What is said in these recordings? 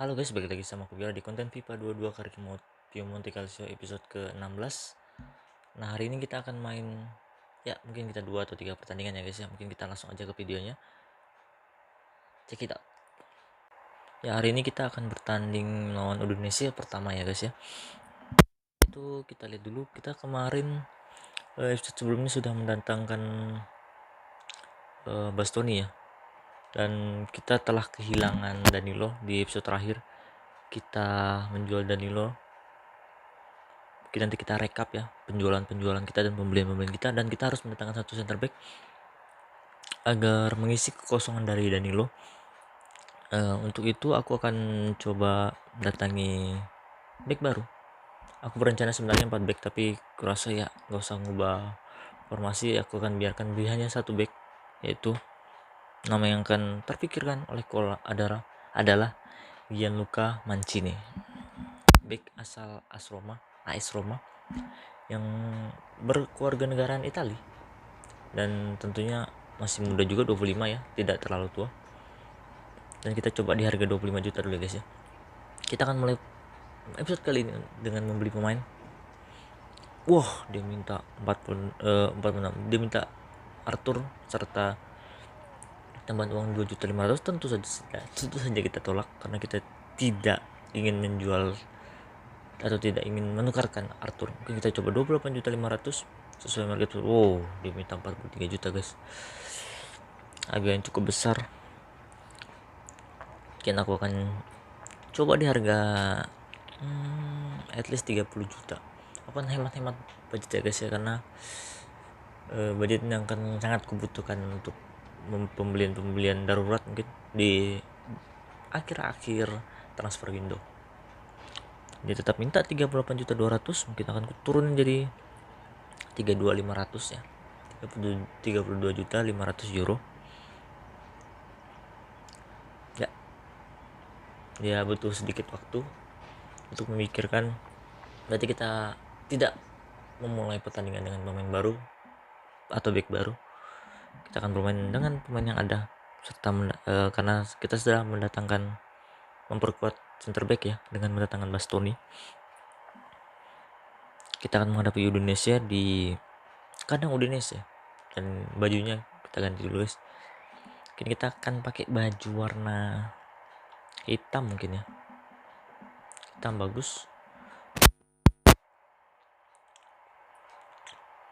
Halo guys, balik lagi sama aku Bira di konten FIFA 22 Pio Monte Calcio episode ke-16. Nah, hari ini kita akan main, ya mungkin kita 2 atau 3 pertandingan ya guys ya. Mungkin kita langsung aja ke videonya. Cek kita. Ya, hari ini kita akan bertanding lawan Indonesia pertama ya guys ya. Itu kita lihat dulu, kita kemarin episode sebelumnya sudah mendatangkan Bastoni ya. Dan kita telah kehilangan Danilo di episode terakhir. Kita menjual Danilo. Oke, nanti kita rekap ya penjualan kita dan pembelian kita, dan kita harus mendatangkan satu center back agar mengisi kekosongan dari Danilo. Untuk itu aku akan coba datangi back baru. Aku berencana sebenarnya 4 back, tapi kurasa ya gak usah ngubah formasi. Aku akan biarkan hanya satu back, yaitu nama yang akan terpikirkan oleh Kola adalah Gianluca Mancini, back asal AS Roma yang berkeluarga negaraan Italia, dan tentunya masih muda juga, 25 ya, tidak terlalu tua. Dan kita coba di harga 25 juta dulu guys ya. Kita akan mulai episode kali ini dengan membeli pemain. Wah, dia minta 46. Dia minta Arthur serta tambahan uang 2.500.000. Tentu saja kita tolak karena kita tidak ingin menjual atau tidak ingin menukarkan Arthur. Mungkin kita coba 28.500.000 sesuai market. Wow, dia minta 43 juta guys, harga yang cukup besar. Mungkin aku akan coba di harga at least 30 juta. Aku akan hemat-hemat budget ya guys ya, karena budget yang akan sangat kubutuhkan untuk pembelian darurat mungkin di akhir-akhir transfer window. Dia tetap minta 38.200.000, mungkin akan turunin jadi 32.500 ya, 32.500.000 euro. Ya butuh sedikit waktu untuk memikirkan. Berarti kita tidak memulai pertandingan dengan pemain baru atau back baru. Kita akan bermain dengan pemain yang ada, serta karena kita sudah memperkuat center back ya dengan mendatangkan Bastoni. Kita akan menghadapi Indonesia di kandang Indonesia, dan bajunya kita ganti dulu guys. Mungkin kita akan pakai baju warna hitam, mungkin ya, hitam bagus.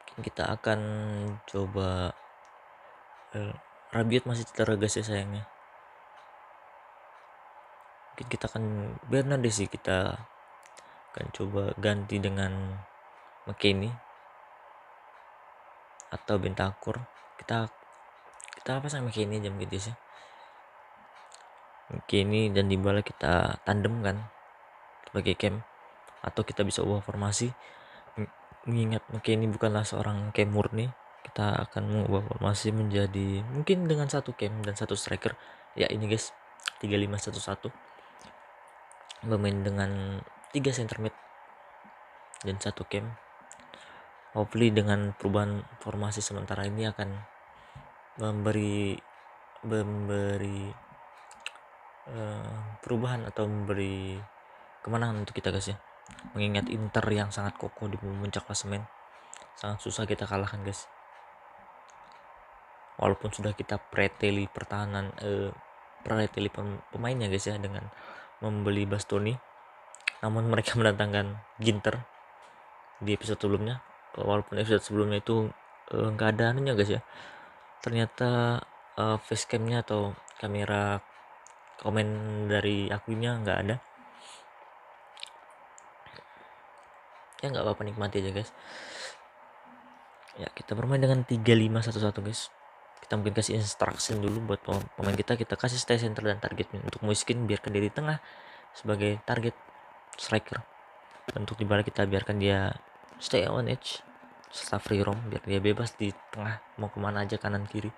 Mungkin kita akan coba Rabiot masih cedera guys ya sayangnya. Mungkin kita akan Bernardes sih, kita akan coba ganti dengan McKennie atau Bentancur. Kita pasang McKennie jam gitu sih. McKennie dan Dybala kita tandemkan sebagai cam, atau kita bisa ubah formasi. Mengingat McKennie bukanlah seorang cam murni, kita akan mengubah formasi menjadi mungkin dengan satu cam dan satu striker. Ya ini guys, 3-5-1-1, bermain dengan 3 center mid dan satu cam. Hopefully dengan perubahan formasi sementara ini akan memberi perubahan atau memberi kemenangan untuk kita guys ya. Mengingat Inter yang sangat kokoh di puncak klasemen, sangat susah kita kalahkan guys. Walaupun sudah kita preteli pemainnya guys ya dengan membeli Bastoni, namun mereka mendatangkan Ginter di episode sebelumnya. Walaupun episode sebelumnya itu nggak ada anunya guys ya, ternyata facecamnya atau kamera komen dari akunya nggak ada. Ya nggak apa-apa, nikmati aja guys. Ya kita bermain dengan 3-5-1-1 guys. Kita mungkin kasih instruction dulu buat pemain kita kasih stay center dan target untuk Muiskin, biarkan dia di tengah sebagai target striker. Untuk Dybala kita biarkan dia stay on edge serta free roam, biar dia bebas di tengah mau kemana aja, kanan kiri.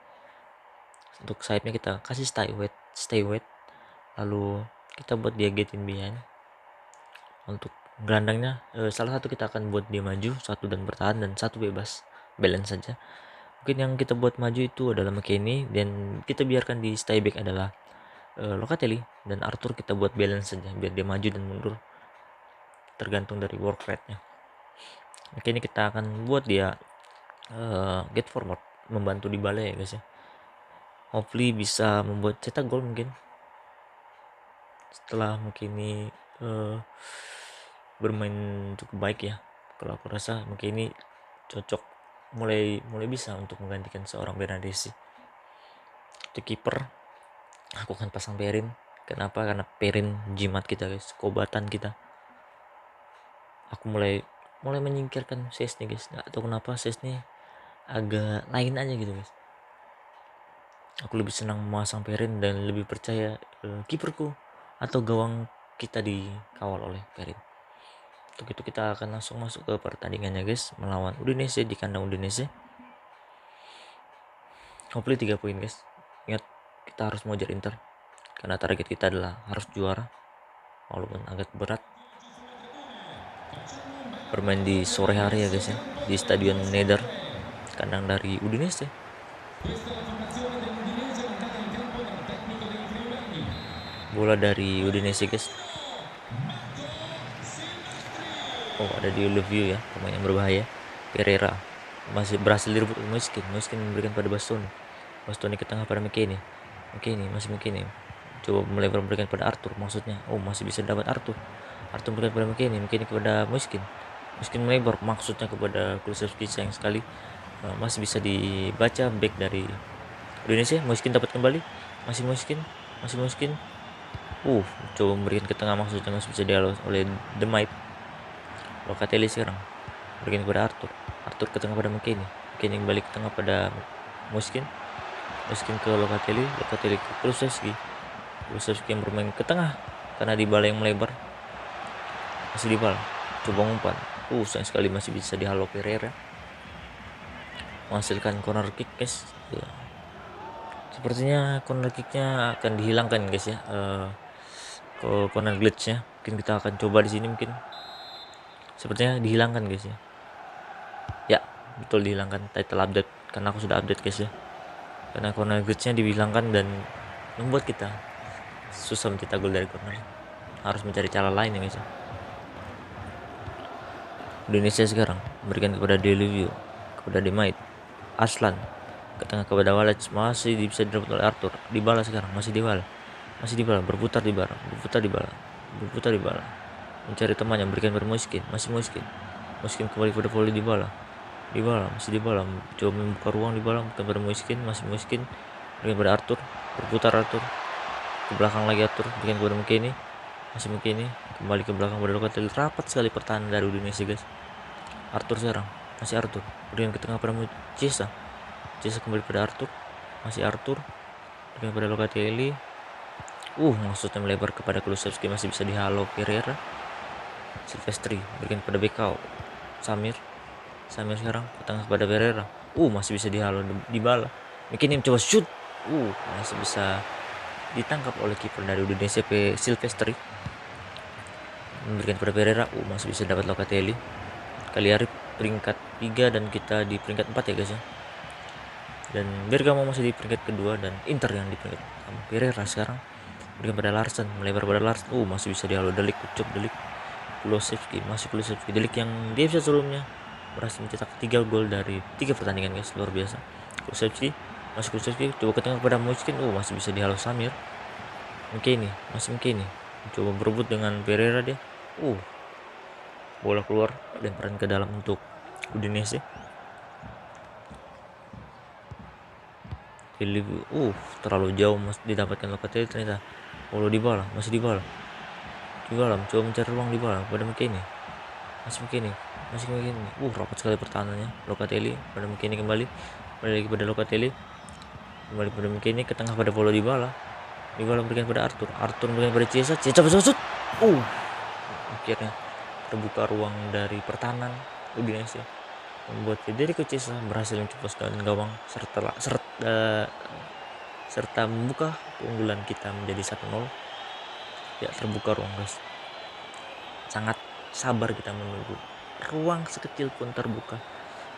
Untuk sayapnya kita kasih stay wait, lalu kita buat dia get in behind. Untuk gelandangnya salah satu kita akan buat dia maju, satu dan bertahan, dan satu bebas, balance saja. Mungkin yang kita buat maju itu adalah McKennie, dan kita biarkan di stay back adalah Locatelli dan Arthur kita buat balance saja biar dia maju dan mundur tergantung dari work rate-nya. Oke, ini kita akan buat dia get forward, membantu Dybala ya guys ya. Hopefully bisa membuat cetak gol mungkin setelah mungkin ini bermain cukup baik ya. Kalau aku rasa mungkin ini cocok, mulai bisa untuk menggantikan seorang Bernardeschi. Untuk kiper aku akan pasang Perin. Kenapa? Karena Perin jimat kita guys, kobatan kita. Aku mulai menyingkirkan Szczesny guys. Nggak tahu kenapa Szczesny agak lain aja gitu guys. Aku lebih senang memasang Perin dan lebih percaya kiperku atau gawang kita dikawal oleh Perin. Untuk itu kita akan langsung masuk ke pertandingannya guys, melawan Udinese di kandang Udinese. Hopefully 3 poin guys. Ingat, kita harus mengejar Inter karena target kita adalah harus juara walaupun agak berat. Bermain di sore hari ya guys ya, di Stadion Neder, kandang dari Udinese. Bola dari Udinese guys. Oh, ada di Olivio ya, pemain yang berbahaya. Pereira masih berhasil direbut Moiskin memberikan pada Bastoni ke tengah pada McKennie masih McKennie coba melebar memberikan pada Arthur, maksudnya masih bisa dapat Arthur memberikan pada McKennie kepada Moiskin melebar maksudnya kepada Kulusevski. Sayang sekali masih bisa dibaca back dari Indonesia. Moiskin dapat kembali, masih Moiskin coba memberikan ke tengah, maksudnya masih bisa dihalau oleh The Might. Locatelli sekarang berikan kepada Arthur ke tengah pada McKennie kembali ke tengah pada Moiskin ke Locatelli ke Kulusevski yang bermain ke tengah karena Dybala yang melebar. Masih Dybala coba umpan, sayang sekali masih bisa dihalau Pereira, menghasilkan corner kick guys ya. Sepertinya corner kicknya akan dihilangkan guys ya, ke corner glitch-nya mungkin kita akan coba di sini, mungkin sepertinya dihilangkan guys ya. Ya betul, dihilangkan title update karena aku sudah update guys ya, karena corner glitch-nya dihilangkan dan membuat kita susah mencetak gol dari corner, harus mencari cara lain ya guys ya. Indonesia sekarang memberikan kepada Delivio, kepada Demait, Aslan ke tengah kepada Walac, masih bisa direbut oleh Arthur. Dybala sekarang masih Dybala berputar Dybala mencari temannya, memberikan pada Moiskin, masih Moiskin kembali pada volley Dybala masih Dybala coba membuka ruang, Dybala bukan pada Moiskin, masih Moiskin berikan pada Arthur, berputar Arthur ke belakang lagi, Arthur berikan kepada McKennie, masih McKennie kembali ke belakang pada Locatelli. Rapat sekali pertahanan dari Udinese guys. Arthur sekarang masih Arthur berikan ke tengah pada Chiesa kembali pada Arthur, masih Arthur berikan pada Locatelli, maksudnya melebar kepada Kulusevski, masih bisa dihalau Pereira. Silvestri berikan pada Bekau, Samir sekarang ke tengah kepada Pereira, masih bisa dihalau Dybala. McKennie mencoba shoot, masih bisa ditangkap oleh kiper dari Udinese Silvestri, memberikan pada Pereira, masih bisa dapat Locatelli. Cagliari peringkat 3 dan kita di peringkat 4 ya guys ya, dan Bergamo masih di peringkat kedua dan Inter yang di peringkat pertama. Pereira sekarang berikan pada Larsen, melebar pada Larsen, masih bisa dihalau Delik, Kulusevski, Delik yang di episode sebelumnya berhasil mencetak 3 gol dari 3 pertandingan guys, luar biasa. Kulusevski coba ke tengah kepada Moiskin, masih bisa dihalau Samir. McKennie coba berebut dengan Pereira dia, bola keluar dan peran ke dalam untuk Udinese. Terlalu jauh didapatkan Locatelli ternyata. Dybala masih Dybala mencoba mencari ruang, Dybala pada McKennie, masih McKennie rapat sekali pertahanannya. Locatelli pada McKennie kembali lagi pada Locatelli, kembali pada McKennie ke tengah pada Dybala berikan pada Arthur berikan pada Chiesa bersut, akhirnya terbuka ruang dari pertahanan Udinese, membuat Federico Chiesa berhasil mencetuskan gawang serta membuka keunggulan kita menjadi 1-0. Ya, terbuka ruang guys, sangat sabar kita menunggu ruang sekecil pun terbuka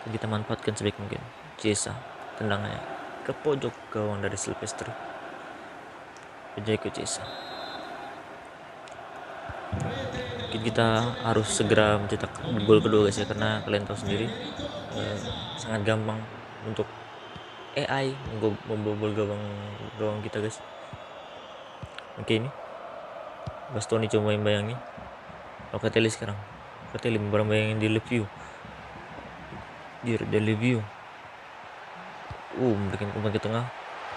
dan kita manfaatkan sebaik mungkin. Chiesa tendangannya ke pojok gawang dari Silvestri, Federico Chiesa. Mungkin kita harus segera mencetak gol kedua guys ya, karena kalian tahu sendiri sangat gampang untuk AI membobol gawang kita guys. Oke, ini Bastoni coba bayangin Locatelli sekarang. Locatelli bayangin di review. Memberikan umpan ke tengah.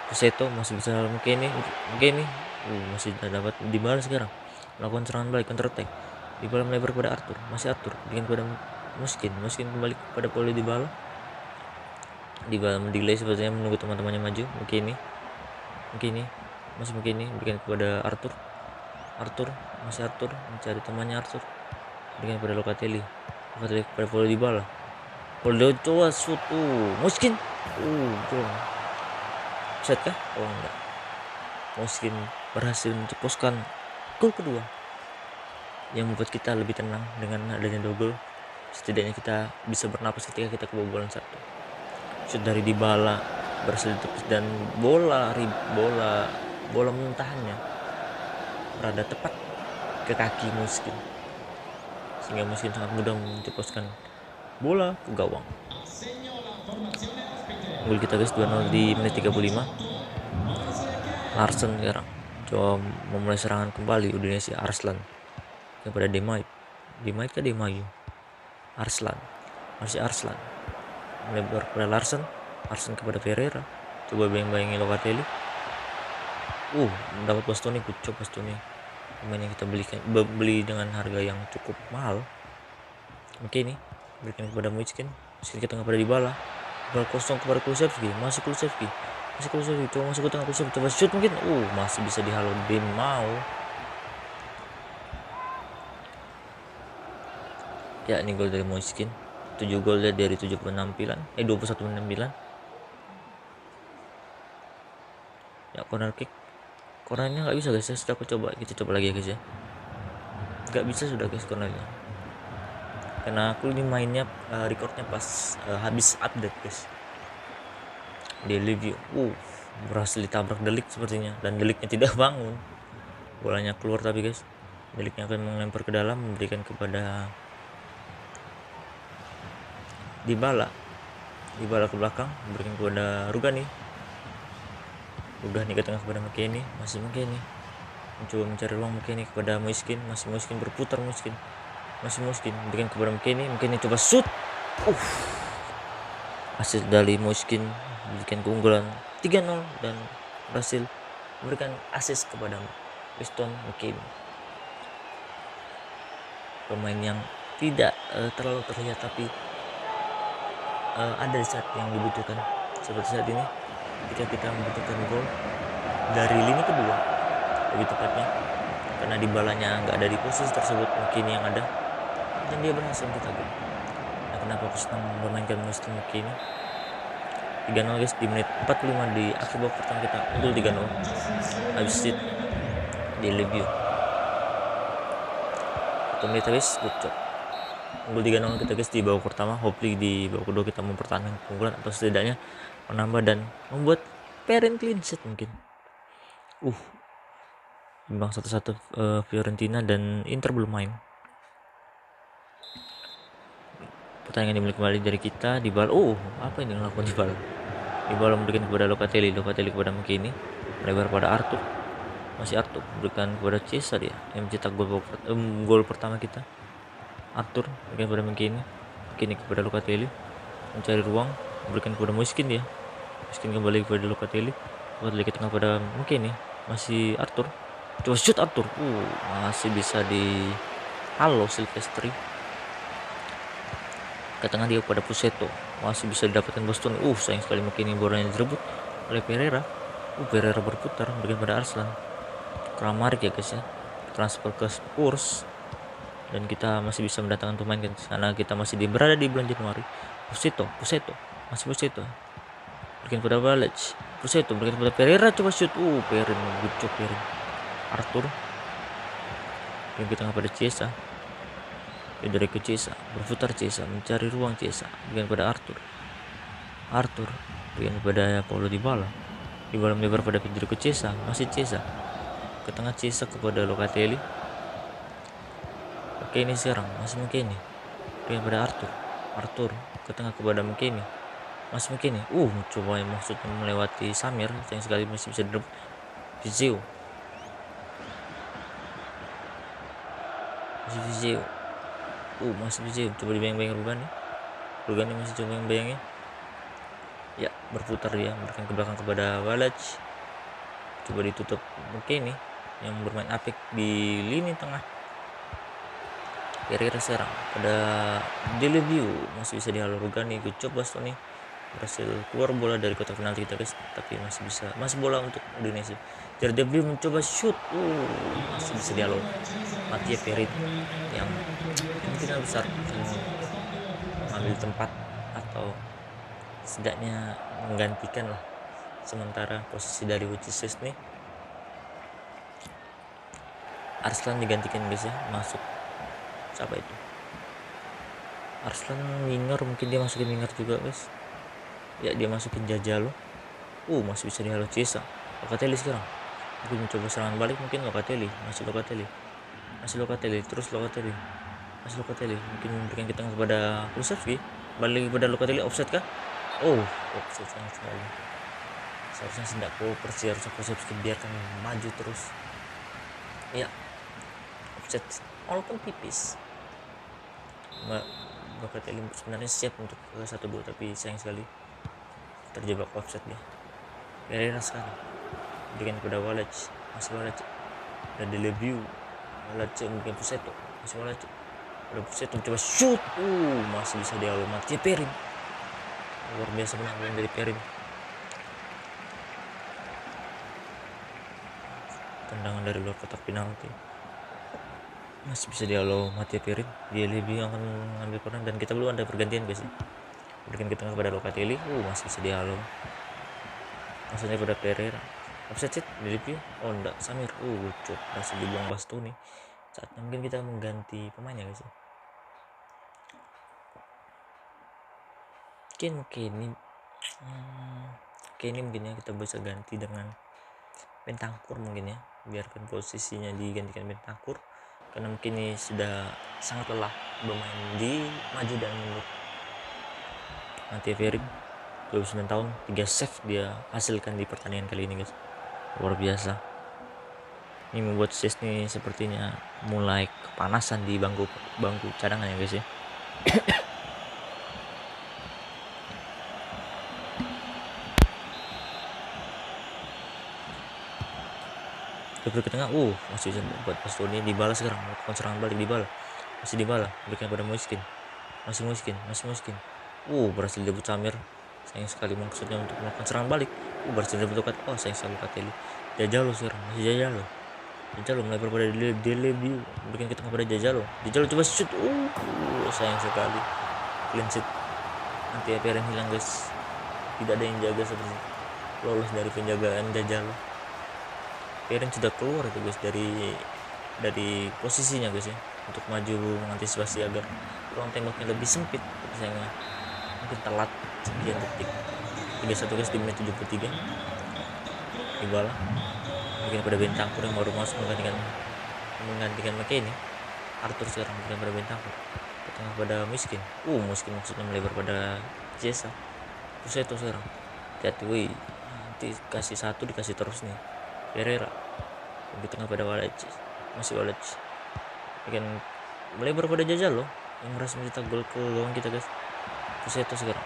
Puseto masih bisa ini masih dapat dibalas sekarang. Melakukan serangan balik, counter attack. Dybala melebar kepada Arthur, masih Arthur bikin kepada Muskin kembali kepada Paulo Dybala mendelay sepertinya menunggu teman-temannya maju. Mungkin ini berikan kepada Arthur masih Arthur mencari temannya Arthur, berikan kepada Locatelli kepada Paulo Dybala. Paulo coba shoot, Muskin gol. Set kah? Enggak. Muskin berhasil menceposkan gol kedua yang membuat kita lebih tenang. Dengan adanya 2 gol, setidaknya kita bisa bernapas ketika kita kebobolan 1. Shoot dari Dybala berhasil ditepis dan bola mentahannya berada tepat ke kaki Muskin, sehingga Muskin sangat mudah menceposkan bola ke gawang. Gol kita guys 2-0 di menit 35. Larsen sekarang coba memulai serangan kembali Udinese. Arslan kepada Demait ke Demayu. Arslan melebar kepada Larsen kepada Ferreira. Coba bayangin Locatelli. Dapat Bastoni, kucuk Bastoni. Pemain yang kita beli dengan harga yang cukup mahal. Oke, ini berikan kepada Muskin ke tengah pada Dybala. Bola kosong kepada Kulusevski, masih Kulusevski coba masuk ke tengah. Kulusevski coba shoot, mungkin masih bisa dihalau Demau. Ya, ini gol dari Muskin. 7 gol dari 7 penampilan 21 penampilan. Ya, corner kick. Cornernya nggak bisa guys, sudah aku coba. Kita coba lagi ya guys ya. Nggak bisa sudah guys cornernya, karena aku ini mainnya recordnya pas habis update guys. Di review berhasil ditabrak De Ligt sepertinya, dan De Ligtnya tidak bangun. Bolanya keluar tapi guys, De Ligtnya akan melempar ke dalam, memberikan kepada Dybala ke belakang, memberikan kepada Rugani ke tengah kepada McKennie. Masih McKennie mencoba mencari ruang. McKennie kepada Muskin, masih Muskin berputar. Muskin berikan kepada McKennie coba shoot. Hasil dari Muskin memberikan keunggulan 3-0 dan berhasil memberikan assist kepada Weston McKennie, pemain yang tidak terlalu terlihat tapi ada di saat yang dibutuhkan, seperti saat ini ketika kita membutuhkan gol dari lini kedua lebih tepatnya, karena Dybalanya nggak ada di posisi tersebut. McKennie yang ada dan dia berhasil mencetak gol. Nah, kenapa aku senang memainkan Weston McKennie? 3-0 guys di menit 45 di akhir babak pertama, kita unggul 3-0. Habis itu di review 1 menit habis gucok unggul 3-0 kita guys di babak pertama. Hopefully di babak kedua kita mempertahankan keunggulan atau setidaknya menambah dan membuat parent clean sheet mungkin. Imbang 1-1 Fiorentina dan Inter belum main. Pertandingan dimulai kembali dari kita. Dybala, apa yang dilakukan Dybala memberikan kepada Locatelli kepada McKennie, melebar pada Arthur, masih Arthur berikan kepada Chiesa, dia yang mencetak gol pertama kita. Arthur berikan kepada McKennie kepada Locatelli, mencari ruang, berikan kepada Muskin, kembali kepada Locatelli ke tengah pada McKennie, masih Arthur coba shoot. Arthur masih bisa di halo Silvestri ke tengah, dia pada Puseto, masih bisa didapatkan Boston. Sayang sekali McKennie bolanya direbut oleh Pereira. Pereira berputar berikan pada Arslan. Kramaric ya guys ya, transfer ke Spurs, dan kita masih bisa mendatangkan pemain kan, karena kita masih berada di bulan Januari. Puseto berikan pada Balej. Puseto berikan pada Pereira, coba shoot. Pereira bucok. Arthur yang ke tengah pada Chiesa. Federico Chiesa berputar, mencari ruang. Berikan pada Arthur berikan kepada Paulo Dybala melebar pada Federico Chiesa, masih Chiesa ke tengah Ciesa kepada Locatelli. Oke, ini sekarang masih McKennie kepada Arthur ke tengah kepada McKennie, masih McKennie. Coba maksudnya melewati Samir, sayang sekali masih bisa direbut. Vizio masih Vizio coba dibayang-bayang Rugani masih coba bayang-bayangin. Ya, berputar dia, memberikan ke belakang kepada Walac. Coba ditutup McKennie yang bermain apik di lini tengah. Pereira serang pada Deleview, masih bisa dihalau Rugani. Coba Bastoni berhasil keluar bola dari kotak penalti kita guys, tapi masih bola untuk Indonesia. Deleview mencoba shoot, masih bisa dihalau Mattia Perin yang kemungkinan besar mengambil tempat atau setidaknya menggantikan lah sementara posisi dari Wucic nih. Arslan digantikan guys ya, masuk siapa itu? Arslan winger, mungkin dia masukin winger juga guys. Ya, dia masukin Jajalo. Masih bisa dihalau Ciesa. Locatelli sekarang mungkin mencoba serangan balik, mungkin Locatelli terus Locatelli mungkin memberikan ke tengah kepada Kulusevski, balik kepada Locatelli. Offset kah? Offset sangat sekali. Seharusnya tidak Persi, harusnya Kulusevski biarkan maju terus. Ya, offset walaupun tipis. Locatelli sebenarnya siap untuk 1-2, tapi sayang sekali terjebak offset dia. Pereira sekarang berikan kepada Walac, masih Walac. Ada Deleview, Walac mungkin Puseto, masih Walac. Ada Puseto coba shoot, masih bisa dihalau Mattia Perin. Luar biasa penampilan dari Perin. Tendangan dari luar kotak penalti, masih bisa dihalau Mattia Perin. Dia lebih akan mengambil peran dan kita belum ada pergantian guys. Berikan ke tengah kepada Locatelli, masih bisa dihalau. Maksudnya pada Pereira. Offset di review. Enggak, Samir. Lucu. Berhasil dibuang Bastoni. Saatnya mungkin kita mengganti pemainnya guys. Mungkin mungkin ya kita bisa ganti dengan Bentancur mungkin ya. Biarkan posisinya digantikan Bentancur, karena mungkin ini sudah sangat lelah bermain di maju dan mundur. Mattia Perin 29 tahun, 3 save dia hasilkan di pertandingan kali ini guys. Luar biasa. Ini membuat Szczesny sepertinya mulai kepanasan di bangku cadangan ya guys ya. Coba ke tengah, masih bisa buat Bastoni. Dibalas sekarang, melakukan serangan balik, Dybala berikan pada Moiskin. Masih Moiskin. Berhasil debut Samir. Sayang sekali maksudnya untuk melakukan serangan balik. Berhasil debut Locatelli. Sayang sekali Locatelli. Jajalo sekarang, masih Jajalo melebar pada Deleview, berikan ke tengah pada Jajalo coba shoot. Sayang sekali clean sheet. Nanti Perin hilang guys, tidak ada yang jaga, seperti lolos dari penjagaan Jajalo. Perin sudah keluar itu guys dari posisinya guys ya, untuk maju mengantisipasi agar ruang tembaknya lebih sempit. Tapi sayangnya mungkin telat sekian detik. 3-1 guys di menit 73. Dybala mungkin pada Bentancur yang baru masuk menggantikan McKennie. Arthur sekarang mungkin pada Bentancur ke tengah pada Miskin. Miskin maksudnya melebar pada Ciesa. Puseto sekarang hati-hati, nanti kasih satu dikasih terus nih. Pereira di tengah pada Walac, masih Walac mungkin melebar pada Jajalo yang berhasil mencetak gol ke gawang kita guys. Puseto sekarang,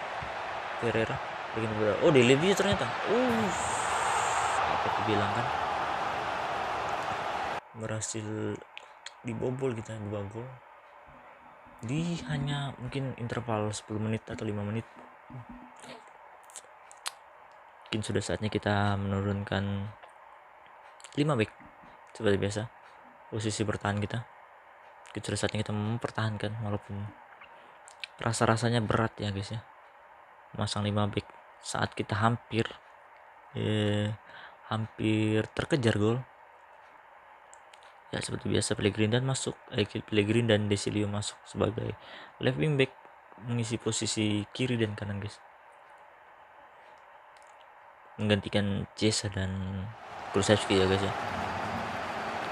Pereira bikin pada Deleview ternyata apa aku bilang kan, berhasil dibobol kita 2 gol di hanya mungkin interval 10 menit atau 5 menit. Mungkin sudah saatnya kita menurunkan 5 back seperti biasa. Posisi bertahan kita sudah saatnya kita mempertahankan, walaupun rasanya berat ya guys ya, masang 5 back saat kita hampir terkejar gol. Ya seperti biasa Pellegrini dan Desilio masuk sebagai left wing back, mengisi posisi kiri dan kanan guys, menggantikan Ciesa dan Kulusevski ya guys ya.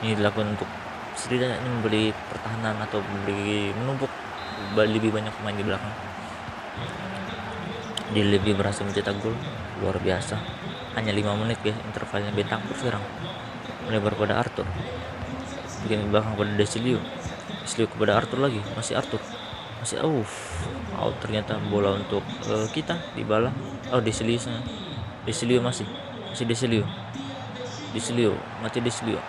Ini dilakukan untuk setidaknya membeli pertahanan atau menumpuk lebih banyak pemain di belakang. Dia lebih berhasil mencetak gol luar biasa. Hanya 5 menit guys intervalnya. Bentancur sekarang melebar pada Arthur, bikin belakang pada Desilio kepada Arthur lagi, masih Arthur, masih out ternyata bola untuk kita di bala. Desilio masih Desilio mati Desilio,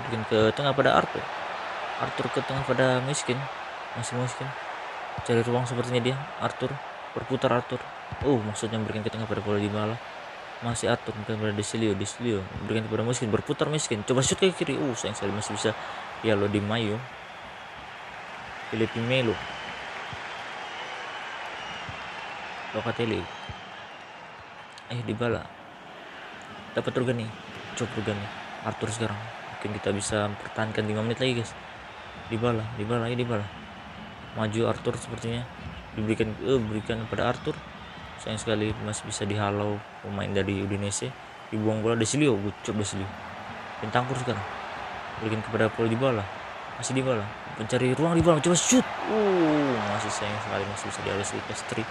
bikin ke tengah pada Arthur ke tengah pada Miskin, masih Miskin cari ruang sepertinya dia. Arthur berputar, maksudnya berikan ke tengah pada bola di bala, masih Arthur kepada Desilio berikan kepada Miskin, berputar Miskin, coba shoot ke kiri, sayang sekali masih bisa ya lo di Mayo Filipe Melo Locatelli. Ayo dibala, dapat Rugani, Arthur sekarang, mungkin kita bisa pertahankan 5 menit lagi guys. Dibala maju Arthur, sepertinya berikan pada Arthur, sayang sekali masih bisa dihalau pemain dari Udinese. Dibuang bola Desilio, gucuk Desilio. Bentancur sekarang berikan kepada Paul Dybala, masih Dybala mencari ruang, Dybala coba shoot, masih sayang sekali masih bisa dihalus di Pestri.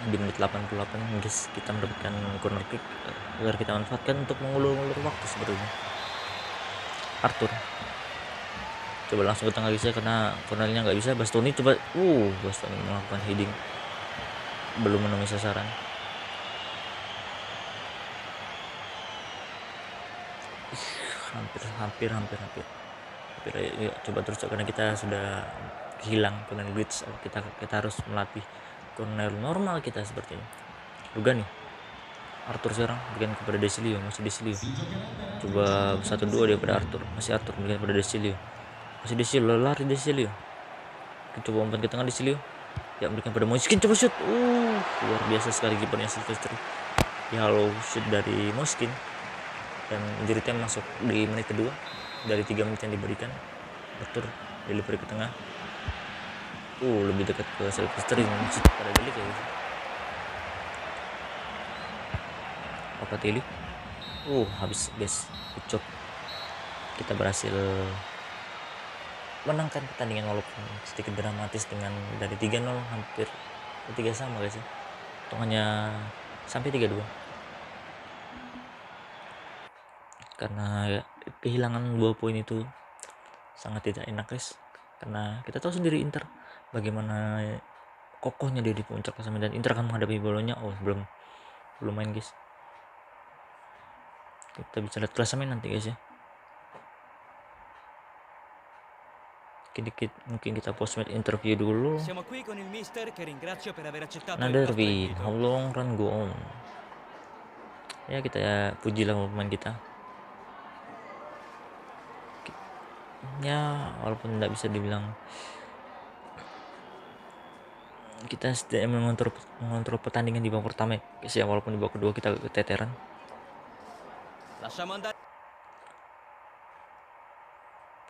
Di menit 88 guys kita mendapatkan corner kick agar kita manfaatkan untuk mengulur waktu sebenarnya. Arthur coba langsung ke tengah guys ya, karena cornernya nggak bisa. Bastoni coba Bastoni melakukan heading, belum menemui sasaran. Hampir. Yuk, coba terus karena kita sudah hilang corner glitch. Kita harus melatih corner normal kita seperti ini. Juga nih Arthur sekarang berikan kepada Desilio, masih Desilio, coba 1-2 dia pada Arthur, masih Arthur berikan kepada Desilio, masih Desilio, lari Desilio, coba umpan ke tengah Desilio, ya berikan pada Moskin, coba shoot, luar biasa sekali kipernya Silvestri. Ya halo, shoot dari Moskin dan injury time masuk di menit kedua dari 3 menit yang diberikan. Arthur delivery ke tengah, lebih dekat ke Silvestri, shoot pada Delik ya gitu. Locatelli, habis guys, ucap kita berhasil menangkan pertandingan walaupun sedikit dramatis dengan dari 3-0 hampir 3 sama guys ya, hitungannya sampai 3-2 karena kehilangan 2 poin itu sangat tidak enak guys, karena kita tahu sendiri Inter bagaimana kokohnya dia di puncak klasemen dan Inter akan menghadapi Bolonya. Belum main guys, kita bisa lihat klasemen nanti guys ya. Mungkin kita post match interview dulu. Another win, how long run go on. Ya kita pujilah pemain kita. Ya walaupun tidak bisa dibilang kita setidaknya mengontrol pertandingan di babak pertama guys ya, walaupun di babak kedua kita keteteran.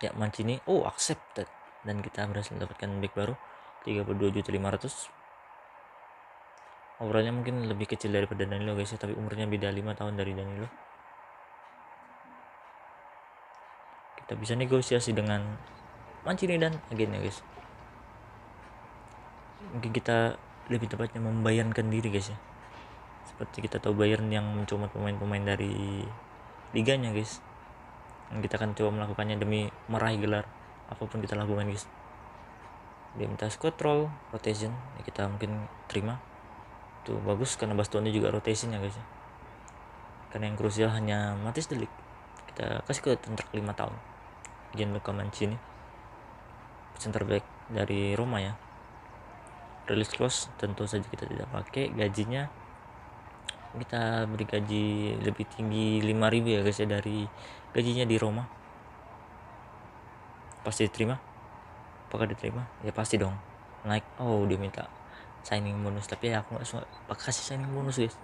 Ya Mancini accepted dan kita berhasil mendapatkan back baru 32.500.000. Overallnya mungkin lebih kecil daripada Danilo guys ya, tapi umurnya beda 5 tahun dari Danilo. Kita bisa negosiasi dengan Mancini dan agennya guys. Mungkin kita lebih tepatnya membayarkan diri guys ya, seperti kita tahu Bayern yang mencomot pemain-pemain dari liganya guys. Dan kita akan coba melakukannya demi meraih gelar apapun kita lakukan guys. Dia minta squad roll rotation ya, kita mungkin terima, itu bagus karena Bastoni juga rotation ya guys ya. Karena yang krusial hanya Mathis De Ligt, kita kasih ke kontrak 5 tahun. Gianluca Mancini, center back dari Roma ya. Release clause tentu saja kita tidak pakai. Gajinya kita beri gaji lebih tinggi 5.000 ya guys ya dari gajinya di Roma. Pasti diterima? Apakah diterima? Ya pasti dong, naik. Dia minta signing bonus, tapi ya aku gak suka kasih signing bonus guys.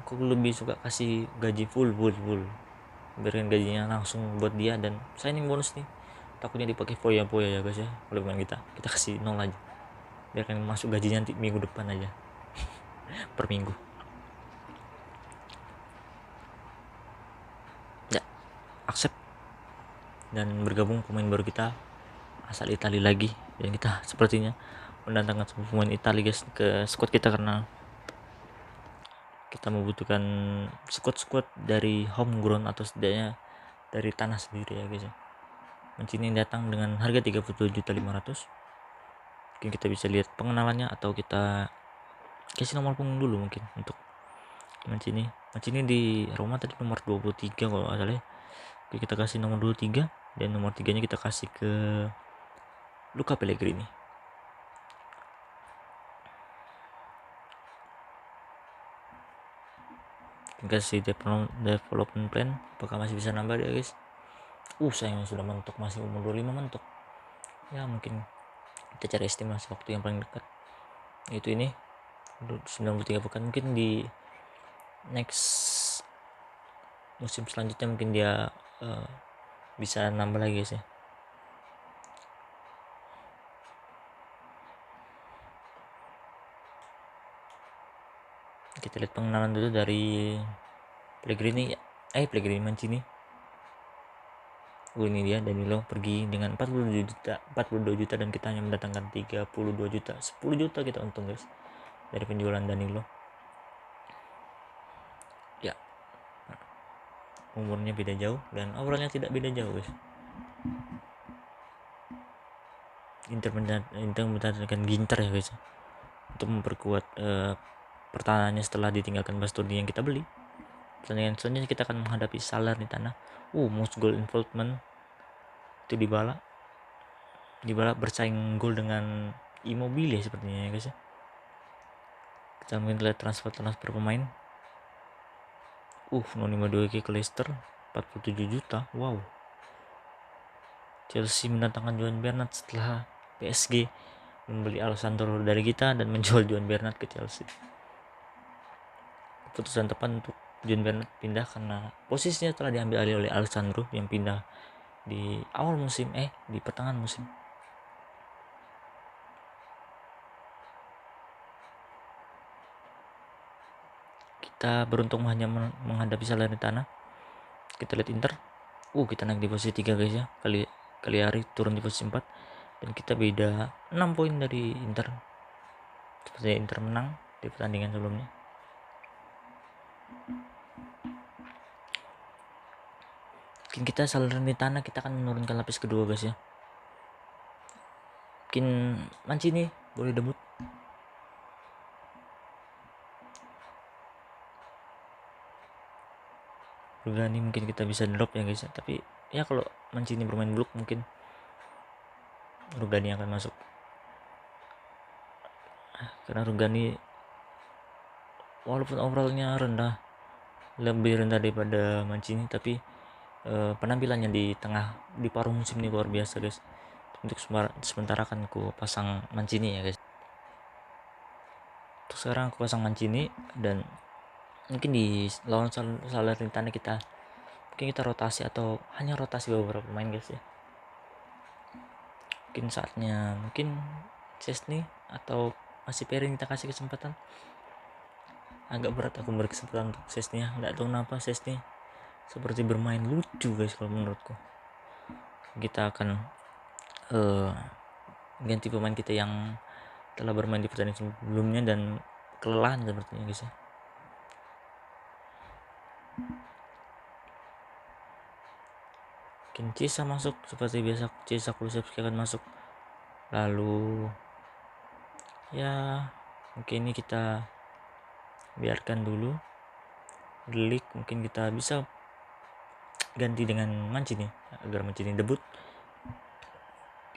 Aku lebih suka kasih gaji full, berikan gajinya langsung buat dia, dan signing bonus nih takutnya dipakai foya ya guys ya oleh pemain kita kasih 0 aja, biarkan masuk gajinya nanti minggu depan aja per minggu ya. Accept dan bergabung pemain baru kita asal Italia lagi, dan kita sepertinya mendatangkan sebuah pemain Italia guys ke squad kita karena kita membutuhkan squad dari homegrown atau setidaknya dari tanah sendiri ya guys ya. Mancini datang dengan harga 32.500.000. Mungkin kita bisa lihat pengenalannya atau kita kasih nomor punggung dulu mungkin untuk Mancini di Roma tadi nomor 23 kalau nggak salah ya. Oke, kita kasih nomor 23 dan nomor 3-nya kita kasih ke Luca Pellegrini. Kita kasih development plan, apakah masih bisa nambah ya guys. Sayang sudah mentok, masih umur 25 mentok. Ya mungkin kita cari estimasi waktu yang paling dekat, yaitu ini 93 pekan. Mungkin di next musim selanjutnya mungkin dia bisa nambah lagi guys ya. Kita lihat pengenalan dulu dari Pellegrini Mancini. Ini dia Danilo pergi dengan 42 juta dan kita hanya mendatangkan 32 juta. 10 juta kita untung guys dari penjualan Danilo. Ya, umurnya beda jauh dan overallnya tidak beda jauh guys. Inter mendatangkan Ginter ya guys untuk memperkuat pertahanannya setelah ditinggalkan Bastoni yang kita beli. Pertandingan selanjutnya kita akan menghadapi Salernitana. Most goal involvement itu Dybala bersaing gol dengan Immobile sepertinya ya guys ya. Kita mungkin lihat transfer pemain. Noni Madueke ke Leicester 47 juta. Wow. Chelsea mendatangkan Juan Bernat setelah PSG membeli Alessandro dari kita dan menjual Juan Bernat ke Chelsea. Keputusan tepat untuk Juan Bernat pindah karena posisinya telah diambil alih oleh Alessandro yang pindah di awal musim di pertengahan musim. Kita beruntung hanya menghadapi Salernitana. Kita lihat Inter. Kita naik di posisi 3 guys ya. Kali hari turun di posisi 4 dan kita beda 6 poin dari Inter. Sepertinya Inter menang di pertandingan sebelumnya. Mungkin kita Salernitana kita akan menurunkan lapis kedua guys ya. Mungkin Mancini boleh debut. Rugani mungkin kita bisa drop ya guys ya. Tapi ya kalau Mancini bermain blok mungkin Rugani akan masuk. Karena Rugani walaupun overallnya lebih rendah daripada Mancini, tapi penampilannya di paruh musim ini luar biasa guys. Untuk sementara akan aku pasang Mancini ya guys. Untuk sekarang aku pasang Mancini dan mungkin di lawan Salernitana kita rotasi atau hanya rotasi beberapa pemain guys ya. Mungkin saatnya Chesney atau masih Perin kita kasih kesempatan. Agak berat aku beri kesempatan untuk Chesney ya. Nggak tahu kenapa Chesney seperti bermain lucu guys kalau menurutku. Kita akan ganti pemain kita yang telah bermain di pertandingan sebelumnya dan kelelahan sepertinya guys ya. Mungkin Cisa masuk seperti biasa. Cisa Kulusevski akan masuk. Lalu ya mungkin ini kita biarkan dulu. Delik mungkin kita bisa ganti dengan Mancini agar Mancini debut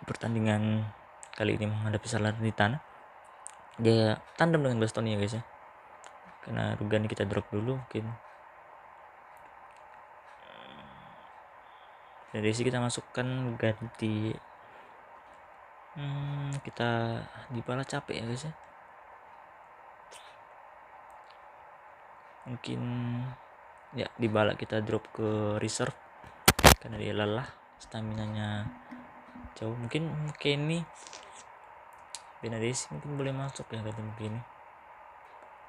di pertandingan kali ini menghadapi Salernitana. Dia tandem dengan Bastoni ya guys ya. Karena Rugani kita drop dulu mungkin. Dari sini kita masukkan ganti kita Dybala capek ya guys ya. Mungkin ya Dybala kita drop ke reserve karena dia lelah, staminanya jauh. Mungkin Kenny Benadesi mungkin boleh masuk ya mungkin ini.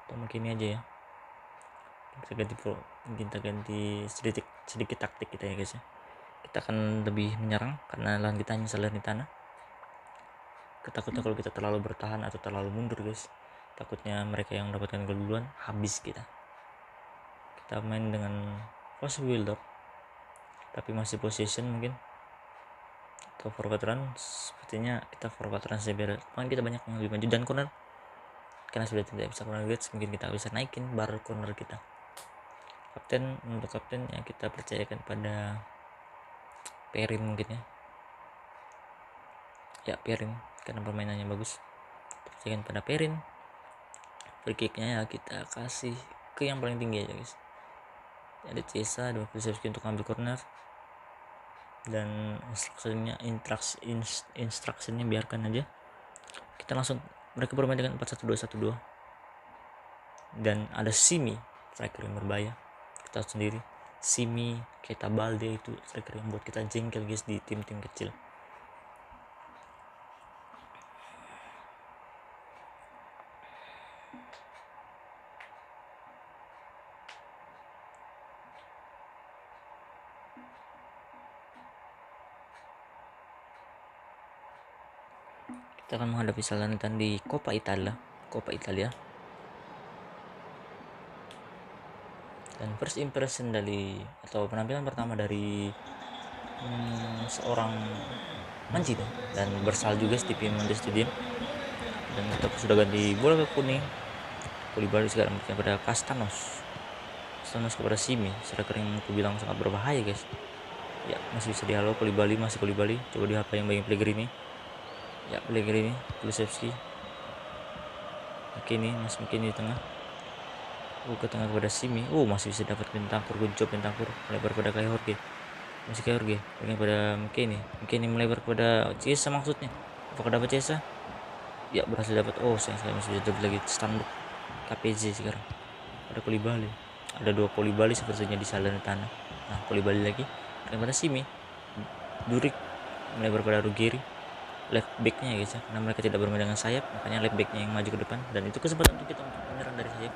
Atau mungkin ini aja ya. Kita ganti sedikit taktik kita ya guys ya. kita akan lebih menyerang karena lawan kita hanya Salernitana. Ketakutan kalau kita terlalu bertahan atau terlalu mundur guys, takutnya mereka yang mendapatkan gol duluan, habis kita main dengan fast build up tapi masih possession mungkin, atau forward run. Sepertinya kita forward run saja biar kita banyak yang lebih maju, dan corner karena sudah tidak bisa corner guys, mungkin kita bisa naikin bar corner kita. Untuk kapten yang kita percayakan pada Perin mungkin ya Perin karena permainannya bagus, percayakan pada Perin. Free kicknya ya kita kasih ke yang paling tinggi aja guys, ada Cesa dan Kulusevski untuk ambil corner, dan instruksinya biarkan aja kita langsung, mereka bermain dengan 4-1-2-1-2 dan ada Simi striker yang berbahaya. Kita tahu sendiri Simi, Keita Balde itu striker yang buat kita jengkel guys di tim-tim kecil. Kita akan menghadapi Salernitana di Coppa Italia. Dan first impression atau penampilan pertama dari seorang Mancini dan bersalju guys di Piemonte Stadium, dan kita sudah ganti bola ke kuning. Koulibaly sekarang kepada Castanos kepada Simi, striker yang aku bilang sangat berbahaya guys. Ya masih bisa dihalo Koulibaly, coba di HP yang bagian Pellegrini. Ya Pellegrini, Kulusevski, McKennie di tengah. Ke tengah kepada Simi. Masih bisa dapat Bentancur, melebar pada Kai Jorge. Berikan pada McKennie melebar kepada Chiesa maksudnya. Apakah dapat Chiesa? Ya berhasil dapat. Sayang sekali masih bisa dapat lagi standuk KPJ sekarang. Ada Koulibaly. Ada 2 Koulibaly sepertinya di Salernitana. Nah Koulibaly lagi. Berikan pada Simi. Durik melebar pada Ruggeri. Left backnya guys ya, karena mereka tidak bermain dengan sayap, makanya left backnya yang maju ke depan, dan itu kesempatan untuk kita untuk menyerang dari sayap.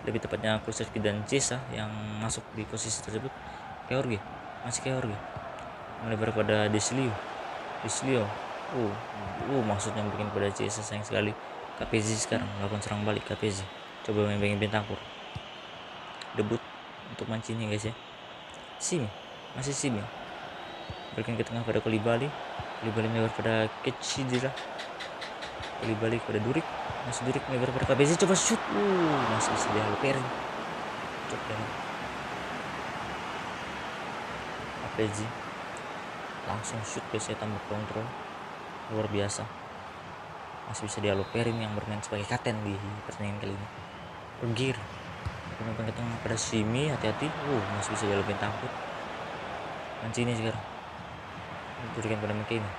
Lebih tepatnya Kulusevski dan Chiesa yang masuk di posisi tersebut. Kai Jorge melebar pada Deslio. Maksudnya bikin pada Chiesa, sayang sekali. KPZ sekarang melakukan serang balik. KPZ coba main Bentancur, debut untuk Mancini guys ya. Simi berikan ke tengah pada Koulibaly melebar pada Kechidira. Koulibaly pada Durik melebar pada KPZ, coba shoot. Masih bisa dihalau Perin. KPZ langsung shoot guys ya, tambah kontrol luar biasa. Masih bisa dihalau Perin yang bermain sebagai kapten di pertandingan kali ini. Ruggeri ke tengah pada Simi, hati-hati. Masih bisa dihalau Bentancur. Mancini sekarang diberikan pada McKennie.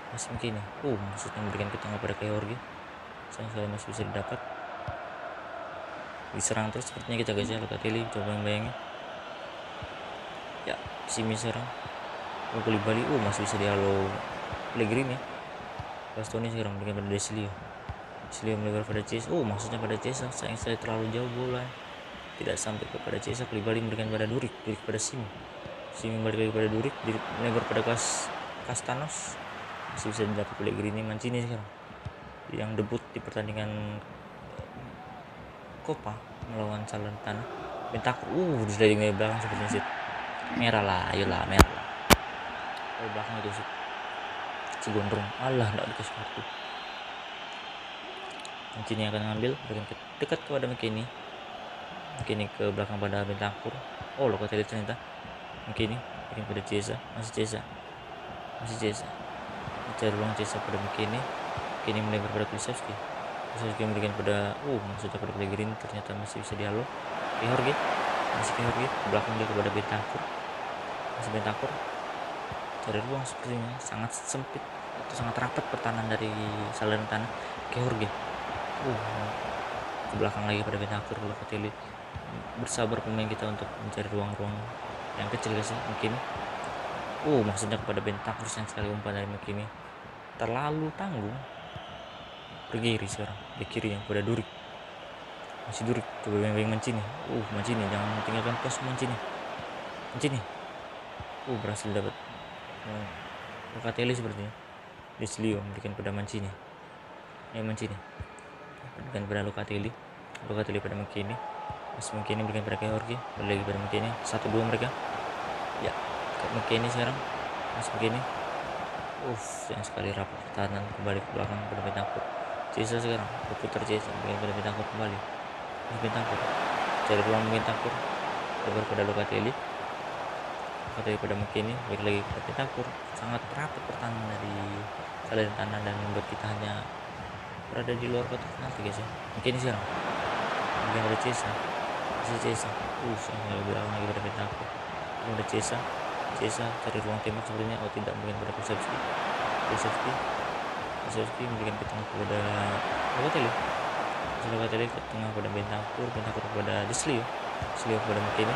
Maksudnya memberikan ke tengah pada Kai Jorge. Sayang sekali masih bisa didapat. Diserang terus sepertinya kita guys ya. Locatelli coba membayangi. Ya Simi serang. Koulibaly masih bisa dihalo Pellegrini. Bastoni sekarang memberikan pada Deslio melebar pada Chiesa. Maksudnya pada Chiesa. Sayang sekali terlalu jauh bola, tidak sampai kepada Chiesa. Koulibaly memberikan pada Durik pada Simi balik lagi pada Durik, melebar pada Castanos. Masih bisa didapat Pellegrini. Mancini sekarang yang debut di pertandingan Coppa melawan Salernitana. Bentancur di sliding dari belakang sepertinya sih. Merah lah. Dari belakang itu sih si gondrong. Enggak dikasih kartu. Mancini akan ngambil, dekat kepada McKennie ke belakang pada Bentancur. Locatelli ternyata. McKennie bikin pada Chiesa. Masih Chiesa mencari ruang Chiesa pada McKennie melebar pada Kulusevski memberikan pada maksudnya pada Pellegrini, ternyata masih bisa dihalau. Kai Jorge belakang dia kepada Bentancur. Bentancur cari ruang, sepertinya sangat sempit atau sangat rapat pertahanan dari Salernitana. Kai Jorge ke belakang lagi pada Bentancur. Locatelli bersabar pemain kita untuk mencari ruang-ruang yang kecil guys ya. McKennie maksudnya kepada Bentancur, sayang sekali umpan dari McKennie terlalu tanggung. Ruggeri sekarang di kiri yang pada Durik. Masih Durik coba Mancini. Mancini jangan tinggalkan pos Mancini. Berhasil dapat Locatelli sepertinya. Deslio memberikan pada Mancini. Mancini berikan pada Locatelli pada Mancini. Mancini berikan pada Jorge, lagi pada Mancini. 1-2 mereka. Ya, Mancini sekarang. Mancini. Sayang sekali rapat pertahanan kembali ke belakang pada Bentancur. Cesa sekarang berputar Cesa berikan pada Bentancur kembali. Bentancur cari ruang Bentancur lebar pada Locatelli pada Mancini, balik lagi ke Bentancur. Sangat rapat pertahanan dari Salernitana dan membuat kita hanya berada di luar kotak penalti guys ya. Mancini sekarang berikan pada Cesa. Saya bilang lagi pada Bentancur. Ada Cesa cari ruang tembak sepertinya. Tidak, mungkin pada Kulusevski memberikan ke tengah kepada Locatelli ke tengah pada Bentancur kepada Deslio kepada Mancini.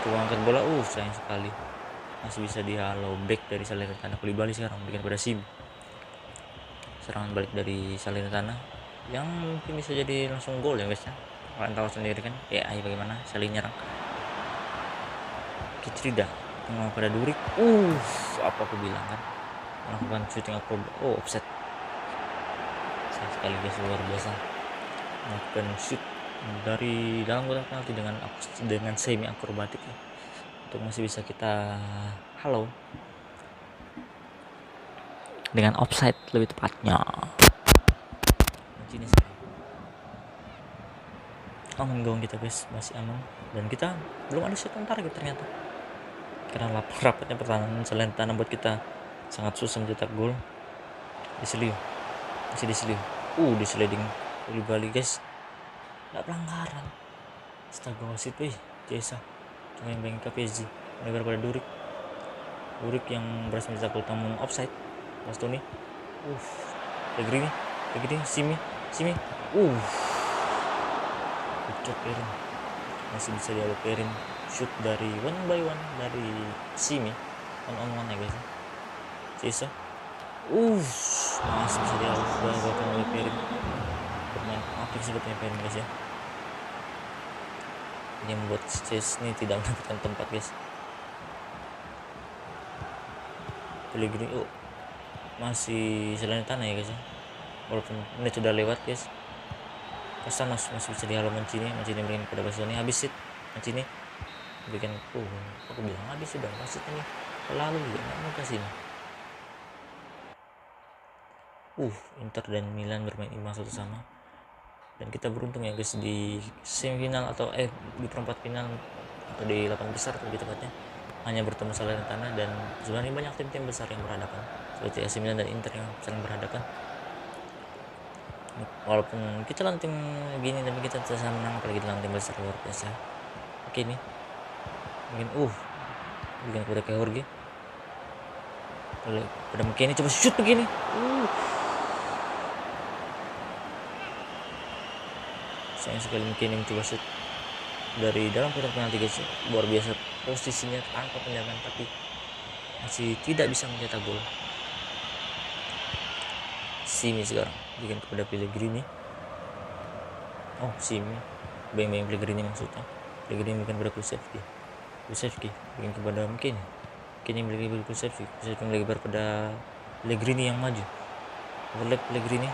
Coba angkat bola. Sayang sekali masih bisa dihalau back dari Salernitana. Koulibaly sekarang memberikan pada Simi. Serangan balik dari Salernitana yang mungkin bisa jadi langsung gol ya guys ya. Kalian tahu sendiri kan bagaimana saling nyerang. Kitrida tengah pada Durik. Apa aku bilang kan, melakukan shooting acrobat. Offset. Sayang sekali guys, luar biasa melakukan shoot dari dalam kotak penalti dengan semi akrobatik ya. Untuk masih bisa kita halau dengan offside lebih tepatnya. Ini aman gawang kita guys, masih aman, dan kita belum ada shot on target ternyata, karena rapatnya pertahanan Salernitana membuat kita sangat susah mencetak gol. Deslio di sliding Koulibaly guys, nggak pelanggaran. Astaga wasit Cesa cuma yang bengkel PSG lebar pada Durik yang berhasil mencetak gol namun offside. Bastoni Pellegrini Simi ucap Perin masih bisa dialoperin shoot dari 1 by 1 dari Simi, on ya guys. Cesa masih bisa dialoperin oleh Perin. Bermain apik sebetulnya Perin guys ya. Ini membuat Cesa ini tidak mendapatkan tempat guys. Pellegrini masih Salernitana ya guys ya, walaupun menit sudah lewat guys. Castanos masih bisa dihalau Mancini berikan pada Bastoni. Habis it Mancini berikan aku bilang habis sudah wasit ini lalu ya mau kasih ini. Inter dan Milan bermain imbang 1-1, dan kita beruntung ya guys di semifinal atau di perempat final atau di 8 besar lebih tepatnya hanya bertemu Salernitana, dan sebenarnya banyak tim-tim besar yang berhadapan seperti AC Milan dan Inter yang saling berhadapan. Walaupun kita lawan tim gini tapi kita bisa menang, apalagi lawan tim besar luar biasa. Oke nih mungkin bikin kepada Jorge pada Mancini, coba shoot begini. Sayang sekali Mancini mencoba shoot dari dalam kotak penalti guys, luar biasa posisinya tanpa penjagaan tapi masih tidak bisa mencetak gol. Simi sekarang bikin kepada Pellegrini. Simi beng Pellegrini maksudnya. Pellegrini bikin kepada Kulusevski bikin kepada Mancini berikan kepada Kulusevski lagi pada Pellegrini yang maju. Overlap Pellegrini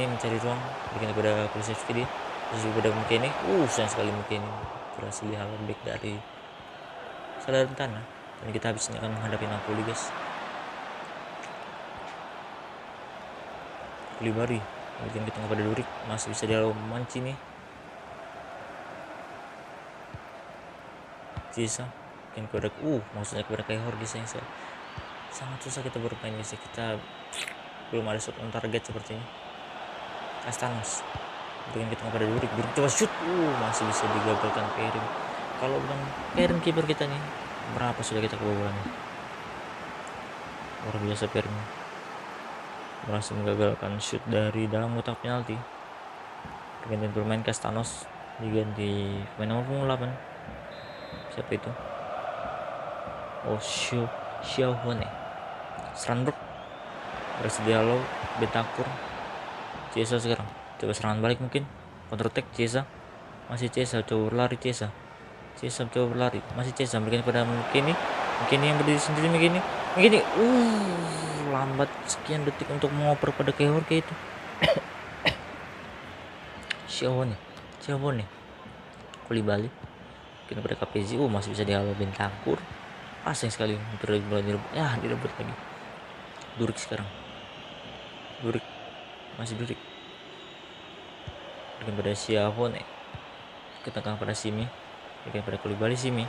mencari ruang, bikin kepada Kulusevski kepada Mancini. Sayang sekali Mancini berhasil dihalau back dari Salernitana, dan kita habis ini akan menghadapi Napoli guys. Koulibaly bikin ke tengah pada Durik, masih bisa dihalau Mancini. Cesa bikin kepada maksudnya kepada Jorge. Sangat susah kita bermain guys, kita belum ada shot on target sepertinya. Castanos bikin ke tengah pada Durik coba shoot, masih bisa digagalkan Perin. Kalau bukan Perin kiper kita nih, berapa sudah kita kebobolannya. Luar biasa Perin berhasil menggagalkan shoot dari dalam kotak penalti. Pergantian bermain Castanos diganti pemain nomor 8. Siapa itu? Xiaohone. Strandberg berhasil dihalau Bentancur. Cesa sekarang coba serangan balik, mungkin counter attack Cesa. Masih Cesa, coba lari Cesa Cesa coba berlari, masih Cesa berikan pada McKennie yang berdiri sendiri. McKennie lambat sekian detik untuk mengoper pada Keorge itu. Siapa nih Koulibaly kena pada KPZ. Masih bisa dihalo Bentancur, asing sekali, hampir direbut lagi. Durik sekarang, masih Durik dengan pada Siavone ke tengah pada Simi, dengan pada Koulibaly. Simi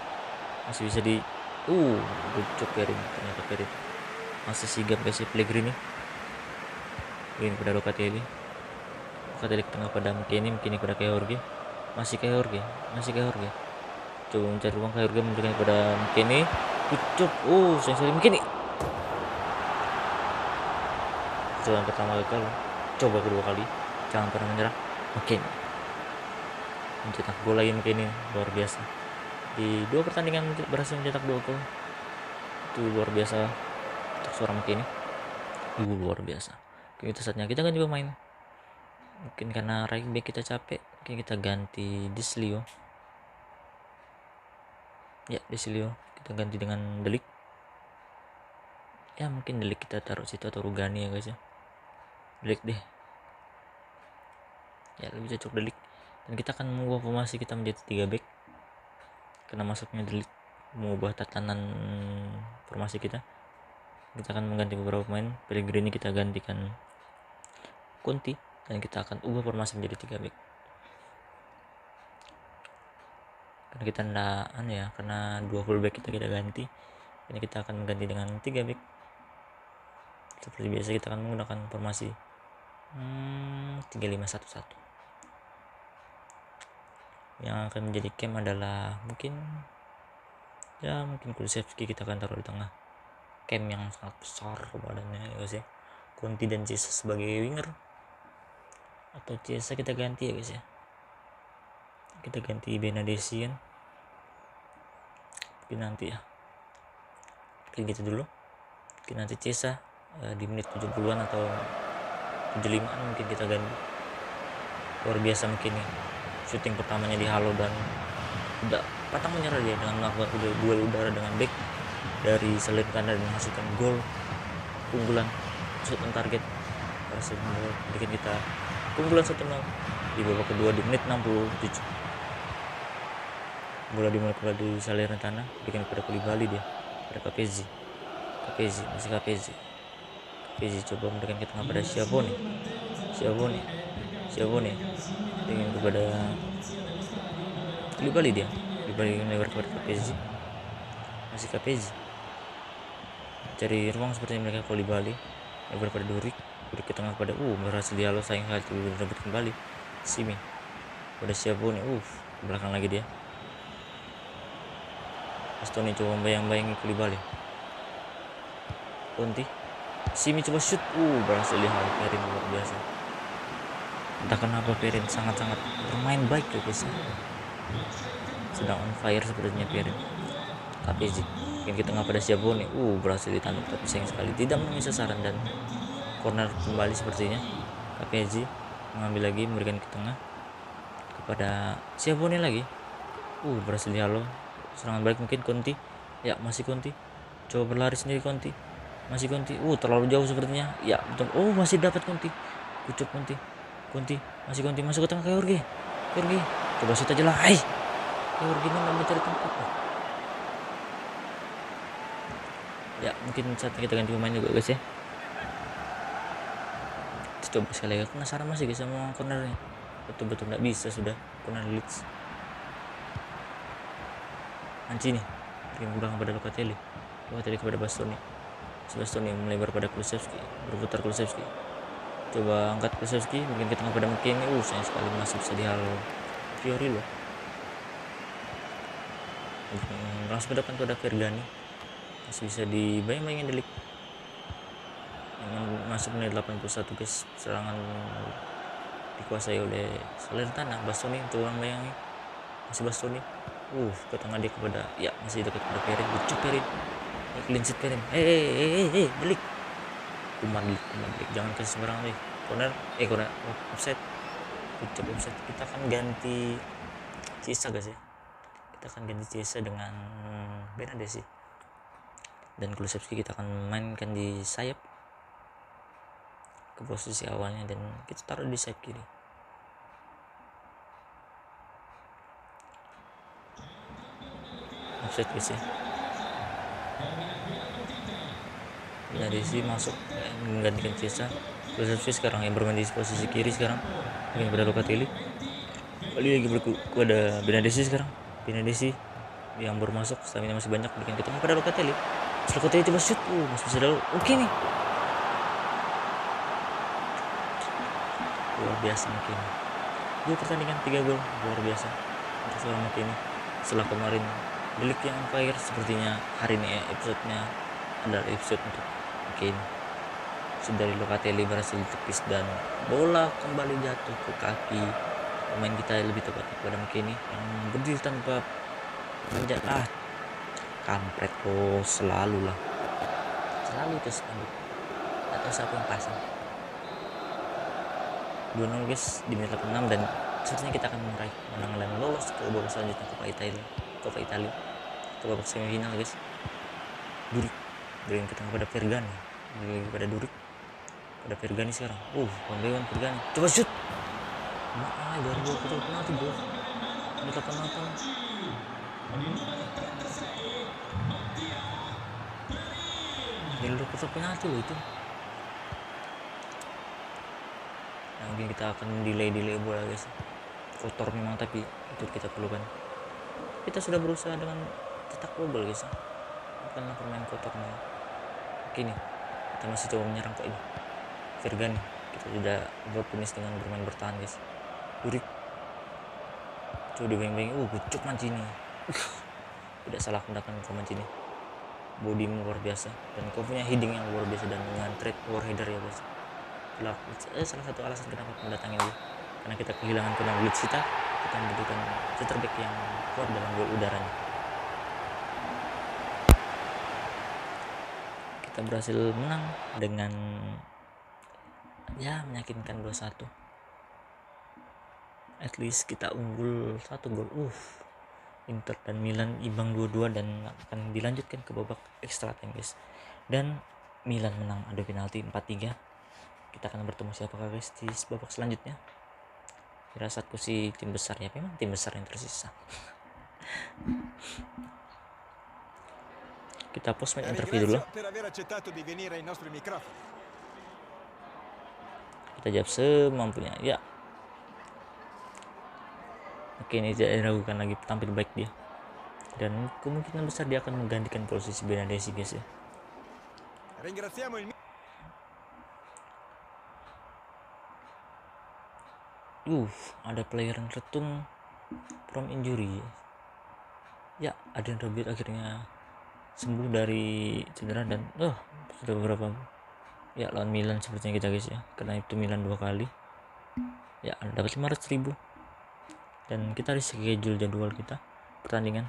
masih bisa di gucuk Perin, ternyata Perin masih sigap guys. Pellegrini ini pada Locatelli ke tengah pada McKennie pada Keorge. Masih Keorge coba mencari ruang. Keorge memberikan pada McKennie, gucuk sayang sekali McKennie. Serangan pertama gagal, coba kedua kali, jangan pernah menyerah. McKennie mencetak gol lagi. McKennie luar biasa, di 2 pertandingan berhasil mencetak 2 gol. Itu luar biasa untuk seorang McKennie, luar biasa. Kita saatnya kita ganti pemain, mungkin karena right back kita capek, mungkin kita ganti Deslio. Kita ganti dengan Delik. Mungkin Delik kita taruh situ atau Rugani ya guys ya. Delik deh, lebih cocok Delik. Dan kita akan mengubah formasi kita menjadi 3 back karena masuknya Delik, mengubah tatanan formasi kita. Kita akan mengganti beberapa pemain. Pellegrini kita gantikan Conti, dan kita akan ubah formasi menjadi 3 back. Karena kita karena 2 fullback kita ganti, ini kita akan mengganti dengan 3 back. Seperti biasa kita akan menggunakan formasi 3-5-1-1. Yang akan menjadi camp adalah mungkin Kulusevski kita akan taruh di tengah. Camp yang sangat besar badannya ya guys ya. Conti dan Cesa sebagai winger, atau Cesa kita ganti ya guys ya. Kita ganti Benadesi kan, mungkin nanti ya. Mungkin gitu dulu. Mungkin nanti Cesa di menit 70-an atau 75-an mungkin kita ganti. Luar biasa mungkin nih, syuting pertamanya di halo dan udah patang menyerah dia dengan melakukan duel udara dengan back dari Salernitana dan menghasilkan gol keunggulan, shoot on target, berhasil membuat kita keunggulan 1-0 di babak kedua di menit 67. Bola dimulai kembali di Salernitana, berikan kepada Koulibaly, dia pada KPZ coba memberikan ke tengah pada Siavone dengan kepada Koulibaly, dia melebar kepada KPZ. Masih KPZ cari ruang sepertinya mereka. Koulibaly lebar pada Durik ke tengah pada berhasil dihalau, sayang sekali direbut kembali. Simi pada Siavone, ke belakang lagi dia. Bastoni coba membayang-bayangi Koulibaly. Conti, Simi coba shoot, berhasil dihalau Perin, luar biasa. Entah kenapa Perin sangat-sangat bermain baik ya guys, sedang on fire sepertinya Perin. KPZ yang ke tengah pada Siavone, berhasil ditanduk tapi sayang sekali tidak menemui sasaran dan corner kembali sepertinya. KPZ mengambil lagi, memberikan ke tengah kepada Siavone lagi, berhasil dihalau. Serangan balik mungkin Conti, masih Conti, coba berlari sendiri Conti, masih Conti, terlalu jauh sepertinya, betul, masih dapat Conti, kucuk Conti, masih Conti, masuk ke tengah. Keorge, coba shoot aja lah, Keorge ini nggak mencari tempat. Mungkin saatnya kita ganti pemain juga guys ya. Kita coba sekali lagi, penasaran masih guys sama cornernya, betul-betul nggak bisa sudah corner Leeds. Mancini kirim belakang pada Locatelli kepada Bastoni melebar pada Kulusevski, berputar Kulusevski, coba angkat Kulusevski, mungkin ke tengah pada McKennie, sayang sekali masih bisa dihalau Fiori loh. Langsung ke depan tuh ada Vergani, masih bisa dibayang-bayangin Delik. Masuk menit 81 guys, serangan dikuasai oleh Salernitana. Bastoni coba membayangi, masih Bastoni, ke tengah dia kepada masih dekat kepada Perin, lucu Perin, clean sheet Perin, Delik, kumar Delik, jangan kasih sembarangan corner offside. Kita akan ganti Cesa guys ya, kita akan ganti Chiesa dengan Bernadesi, dan Kulusevski kita akan mainkan di sayap ke posisi awalnya, dan kita taruh di sayap kiri. Offset guys ya. Bernadesi masuk menggantikan Chiesa. Kulusevski sekarang yang bermain di posisi kiri sekarang dengan pada Locatelli. Kali lagi pada Bernadesi sekarang. Bernadesi yang baru masuk, stamina masih banyak, bikin ketemu pada Locatelli. Locatelli coba shoot, masih bisa dulu. Oke nih. Luar biasa mungkin. 2 pertandingan 3 gol, luar biasa untuk seorang McKennie. Setelah kemarin Milik yang fire, sepertinya hari ini episode-nya adalah episode untuk McKennie. Dari Locatelli berhasil ditepis dan bola kembali jatuh ke kaki pemain kita, lebih tepat kepada McKennie yang berdiri tanpa menjat. Kampret lo, selalu itu spanduk atau siapa yang pasang. 2-0 guys di menit 86, dan sepertinya kita akan meraih kemenangan dan lolos ke babak selanjutnya Coppa Italia ke babak semifinal guys. Durik berikan ke tengah pada Vergani, pada Durik pada Vergani sekarang. Pembewan Vergani coba shoot, baru gol betul penalti bro. Menit 88 jalur putar penalti loh itu. Nah, mungkin kita akan delay bola guys. Kotor memang, tapi itu kita perlukan. Kita sudah berusaha dengan cetak gol guys, bukanlah permain kotor nih. Oke nih, kita masih coba menyerang kok ini. Vergani, kita tidak berpunis dengan bermain bertahan guys. Durik coba dibeng-beng, bucuk Mancini. Tidak salah pendapat kau Mancini. Bodimu luar biasa, dan kau punya heading yang luar biasa, dan dengan trade war header ya guys. Salah satu alasan kenapa mendatangi dia, karena kita kehilangan penang blitz kita membutuhkan center back yang kuat dalam duel udaranya. Kita berhasil menang dengan meyakinkan 2-1. At least kita unggul 1 gol. Inter dan Milan imbang 2-2 dan akan dilanjutkan ke babak extra time guys. Dan Milan menang adu penalti 4-3. Kita akan bertemu siapakah guys di babak selanjutnya. Firasatku sih tim besar ya, memang tim besar yang tersisa. Kita post match interview dulu. Kita jawab semampunya ya. Oke, ini tidak diragukan lagi tampil baik dia, dan kemungkinan besar dia akan menggantikan posisi Bernadesi guys ya. Ada player yang return from injury ya. Ada yang Rabiot akhirnya sembuh dari cedera, dan sudah beberapa ya lawan Milan sepertinya kita guys ya, karena itu Milan 2 kali ya, dapat 500.000. Dan kita reschedule jadwal kita pertandingan,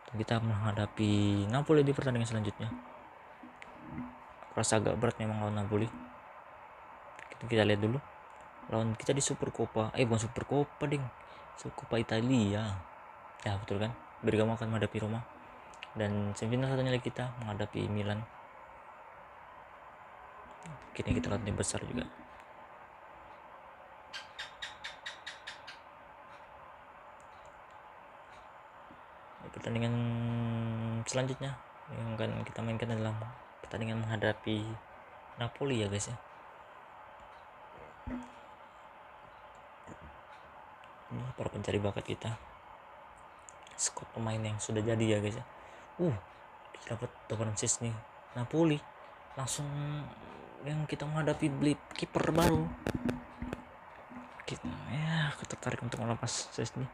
dan kita menghadapi Napoli di pertandingan selanjutnya. Rasa agak berat memang lawan Napoli. Kita lihat dulu lawan kita di Supercoppa, bukan Supercoppa ding, Coppa Italia ya, betul kan. Bergamo akan menghadapi Roma, dan semifinal satunya lagi kita menghadapi Milan. Kini kita lihat tim besar juga. Pertandingan selanjutnya yang akan kita mainkan adalah pertandingan menghadapi Napoli ya guys ya. Ini para pencari bakat kita, squad pemain yang sudah jadi ya guys ya. Dapat 8 assist nih Napoli, langsung yang kita menghadapi beli kiper baru. Kita tertarik untuk melepas assist nih.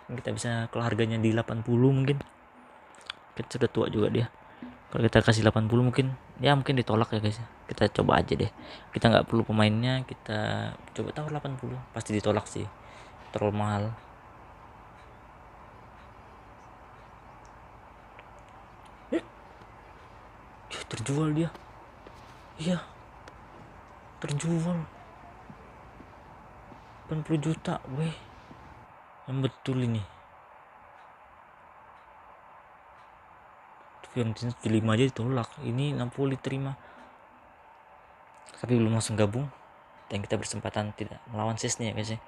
Kita bisa kalau harganya di 80 mungkin. Kita sudah tua juga dia. Kalau kita kasih 80 mungkin ditolak ya guys. Kita coba aja deh. Kita nggak perlu pemainnya, kita coba tawar 80. Pasti ditolak sih, terlalu mahal. Terjual dia. Iya, terjual 80 juta weh. Yang betul ini Fiorentina 75 aja ditolak, ini Napoli terima tapi belum langsung gabung, dan kita bersempatan tidak melawan Szczesny ya guys ya.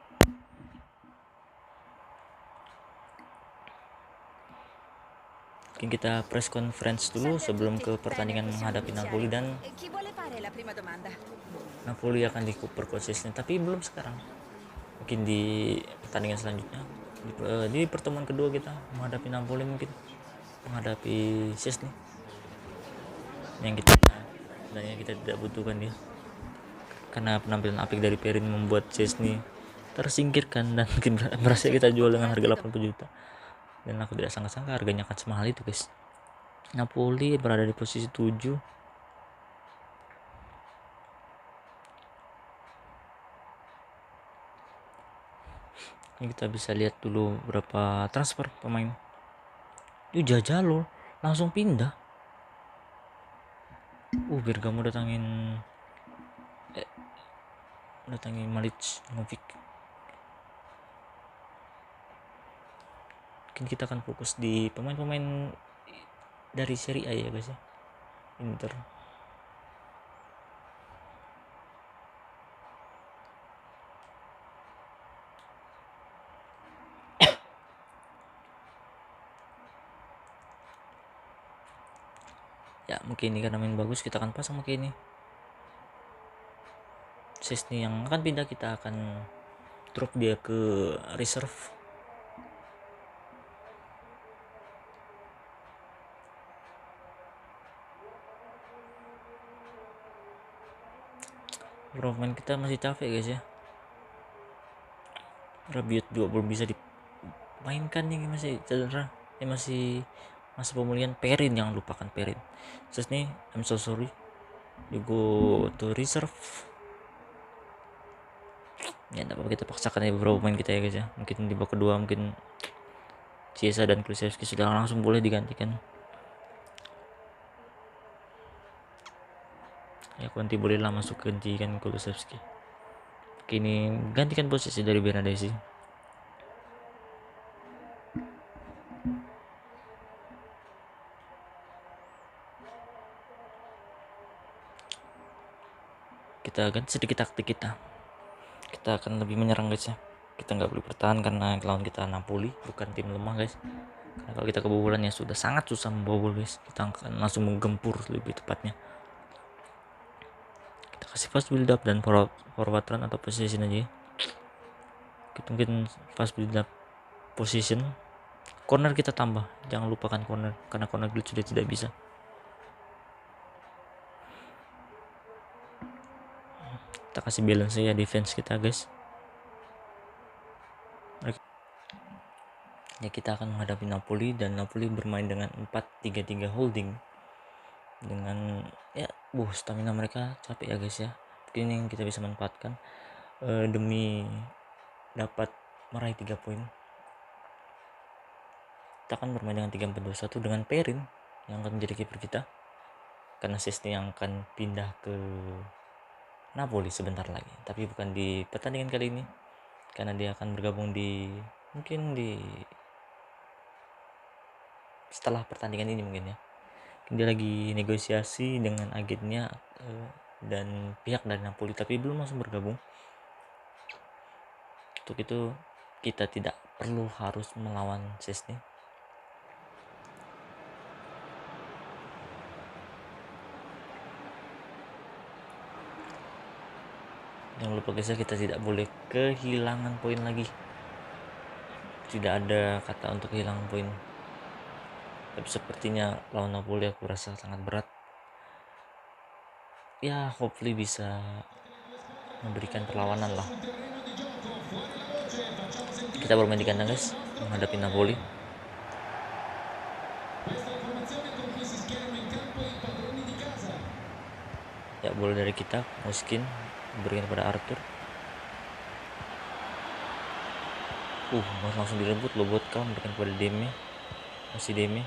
Mungkin kita press conference dulu sebelum ke pertandingan menghadapi Napoli, dan Napoli akan diperkuat Szczesny tapi belum sekarang, mungkin di pertandingan selanjutnya, di pertemuan kedua kita menghadapi Napoli, mungkin menghadapi Szczesny yang kita tidak butuhkan dia, karena penampilan apik dari Perin membuat Szczesny tersingkirkan dan berhasil kita jual dengan harga 80 juta, dan aku tidak sangka-sangka harganya akan semahal itu guys. Napoli berada di posisi 7. Ini kita bisa lihat dulu berapa transfer pemain. Itu Jajalo langsung pindah. Bergamo datangin Malic Novic. Mungkin kita akan fokus di pemain-pemain dari Serie A ya guys ya. Inter. Ya mungkin ini karena main bagus kita akan pasang mungkin ini Szczesny yang akan pindah, kita akan drop dia ke reserve. Pemain kita masih capek guys ya. Rabiot juga belum bisa dimainkan nih, masih cedera, masih masa pemulihan. Perin, yang lupakan Perin. Terus nih, I'm so sorry, you go to reserve. Ya tidak apa-apa, kita paksakan ya beberapa pemain kita ya guys ya. Mungkin di babak kedua mungkin Chiesa dan Kulusevski sudah langsung boleh digantikan. Ya Conte bolehlah masuk gantikan Kulusevski. Kini gantikan posisi dari Bernadesi. Kita ganti sedikit taktik kita akan lebih menyerang guys ya. Kita nggak boleh bertahan karena lawan kita Napoli, bukan tim lemah guys. Karena kalau kita kebobolan ya sudah sangat susah membobol guys, kita akan langsung menggempur lebih tepatnya. Kita kasih fast build up dan forward run atau position aja. Kita mungkin fast build up position. Corner kita tambah, jangan lupakan corner, karena corner glitch sudah tidak bisa. Kita kasih balance ya defense kita guys. Ya kita akan menghadapi Napoli, dan Napoli bermain dengan 4-3-3 holding dengan ya stamina mereka capek ya guys ya. Mungkin yang kita bisa manfaatkan demi dapat meraih 3 poin. Kita akan bermain dengan 3-4-2-1 dengan Perin yang akan menjadi kiper kita, karena Szczesny yang akan pindah ke Napoli sebentar lagi, tapi bukan di pertandingan kali ini, karena dia akan bergabung mungkin setelah pertandingan ini mungkin ya. Dia lagi negosiasi dengan agennya dan pihak dari Napoli, tapi belum langsung bergabung. Untuk itu kita tidak perlu harus melawan Szczesny. Jangan lupa guys, kita tidak boleh kehilangan poin lagi. Tidak ada kata untuk kehilangan poin. Tapi sepertinya lawan Napoli aku rasa sangat berat. Ya hopefully bisa memberikan perlawanan lah. Kita bermain di kandang guys, menghadapi Napoli. Ya bola dari kita, Moskin berikan pada Arthur. Langsung direbut Lobotka, memberikan kepada Deme. Masih Deme.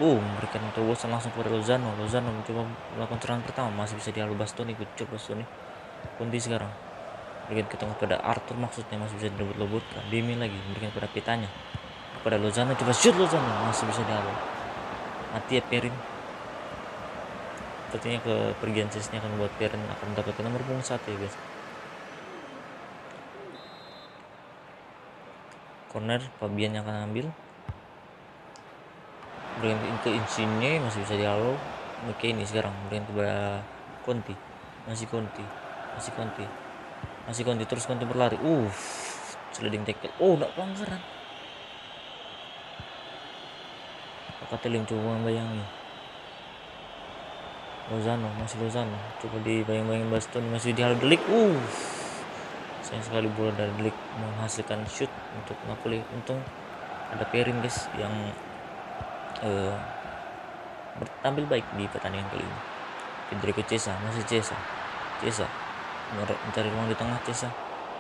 Memberikan terobosan langsung kepada Lozano mencoba melakukan serangan pertama, masih bisa dihalau Bastoni. Kucur Bastoni. Kunti sekarang berikan ke tengah pada Arthur, maksudnya masih bisa direbut Lobotka. Deme lagi memberikan kepada Pitanya, kepada Lozano, coba shoot Lozano, masih bisa dihalau. mati ya Perin. Sepertinya kepergian Chesney akan membuat Perin akan mendapatkan nomor punggung 1 ya guys. Corner, Fabian yang akan ambil. Berikan ke Insigne, masih bisa dihalau. Oke, ini sekarang berikan kepada Conti. Masih Conti terus Conti berlari. Sliding tackle. Enggak pelanggaran. Locatelli coba membayangi. Lozano, coba dibayang-bayang Bastoni, masih dihalau Delik. Sayang sekali bola dari Delik menghasilkan shoot untuk Napoli. Untung ada Perin guys yang tampil baik di pertandingan kali ini. Federico Chiesa, masih Chiesa mencari ruang di tengah. Chiesa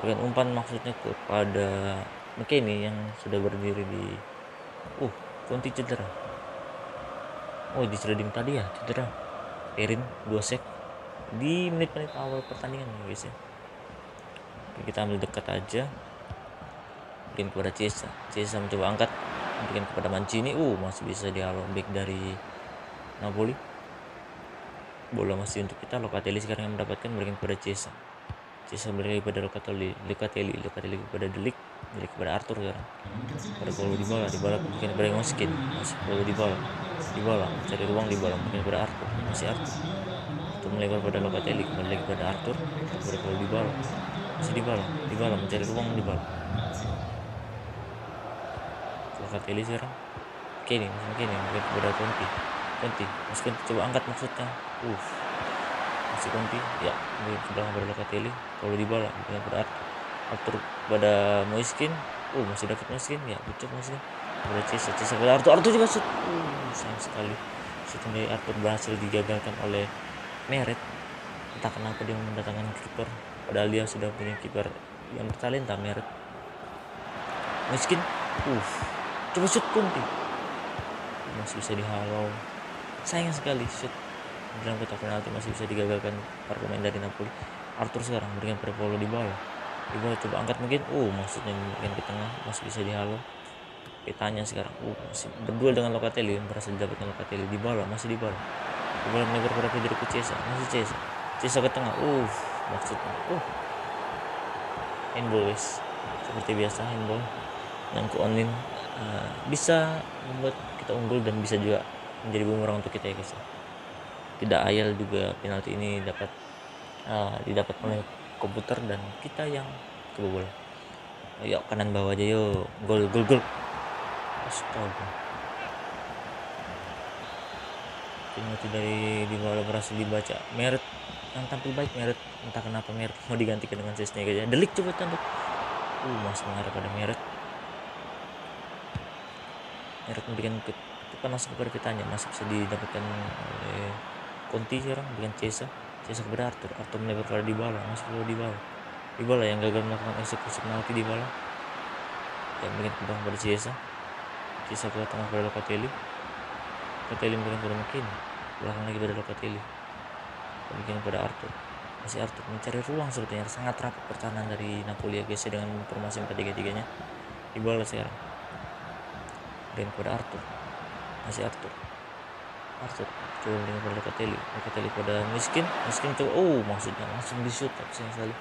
berikan umpan maksudnya kepada McKennie yang sudah berdiri di Conti cedera. Di sliding tadi ya cedera. Perin 2 save di menit-menit awal pertandingan ya guys ya. Kita ambil dekat aja, berikan kepada Chiesa mencoba angkat, berikan kepada Mancini. Masih bisa dihalau back dari Napoli. Bola masih untuk kita. Locatelli sekarang yang mendapatkan, berikan kepada Chiesa berikan kepada Locatelli kepada Delik kepada Arthur sekarang. Pada Paulo Dybala berikan kepada Moskin. Masih Paulo Dybala cari ruang, Dybala berikan kepada Arthur. Masih Arthur untuk melebar pada Locatelli, kembali lagi kepada Arthur kepada Paulo Dybala. Masih Dybala mencari ruang, Locatelli sekarang. Kini berikan kepada Conti. Masih coba angkat maksudnya. Masih Conti ya, di sebelah kepada Locatelli. Paulo Dybala berikan kepada Arthur kepada Moiskin. Masih dapat Moiskin ya, betul Moiskin kepada Chiesa kepada Arthur juga shoot. Sayang sekali shoot dari Arthur berhasil digagalkan oleh Meret. Entah kenapa dia mendatangkan kiper, padahal dia sudah punya kiper yang bertalenta, Meret. Moiskin coba shoot Conti, masih bisa dihalau. Sayang sekali shoot dalam kotak penalti masih bisa digagalkan para pemain dari Napoli. Arthur sekarang berikan pada Paulo Dybala coba angkat mungkin. Maksudnya berikan ke tengah, masih bisa dihalau. Petanya sekarang masih berduel dengan Locatelli, berhasil didapatkan Locatelli. Dybala menegur pada Federico Chiesa, masih Chiesa ke tengah. Maksudnya handball guys, seperti biasa handball yang Onin bisa membuat kita unggul dan bisa juga menjadi bumerang untuk kita ya guys. Tidak ayal juga penalti ini didapat oleh komputer dan kita yang kebobolan. Yuk kanan bawah aja yuk. Gol. Astaga. Penalti dari Dybala berhasil dibaca. Meret yang tampil baik, Meret. Entah kenapa Meret mau digantikan dengan Chesney aja. Delik coba tanduk. Masih mengarah pada Meret. Meret memberikan tekan langsung kepada Petanya, masih bisa didapatkan oleh Conti sekarang dengan Chiesa kepada Arthur melebar kepada Dybala, masih Dybala yang gagal melakukan eksekusi penalti. Dybala yang memberikan kepada Chiesa ke tengah kepada Locatelli memberikan kepada McKennie, belakang lagi pada Locatelli, memberikan kepada Arthur. Masih Arthur mencari ruang, sepertinya sangat rapat pertahanan dari Napoli ya guys dengan formasi 4-3-3 nya. Dybala sekarang memberikan kepada Arthur, masih Arthur coba dengan pada Locatelli pada Miskin coba maksudnya langsung di shoot, tapi sayang sekali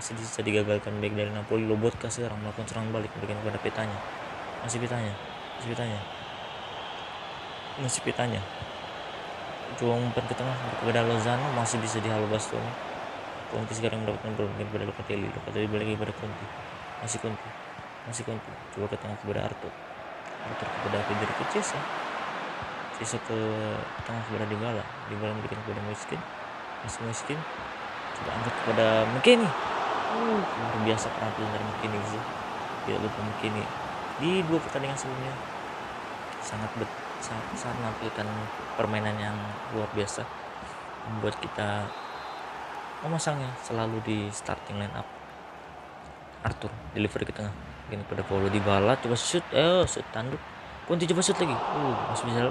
masih bisa digagalkan back dari Napoli. Lobotka sekarang melakukan serangan balik, berikan kepada Petanya, masih Petanya coba umpan ke tengah kepada Lozano, masih bisa dihalau Bastoni. Conti sekarang mendapatkan bola kepada Locatelli balik kepada Conti, masih Conti coba ke tengah kepada Arthur kepada Federico Chiesa ke tengah kepada Dybala memberikan kepada Moiskin, coba angkat kepada McKennie. Luar biasa penampilan dari McKennie sih. Tidak lupa McKennie di 2 pertandingan sebelumnya sangat menampilkan permainan yang luar biasa, membuat kita memasangnya selalu di starting line up. Arthur delivery ke tengah, mungkin kepada Paulo Dybala coba shoot tanduk. Conti coba shoot lagi, masih bisa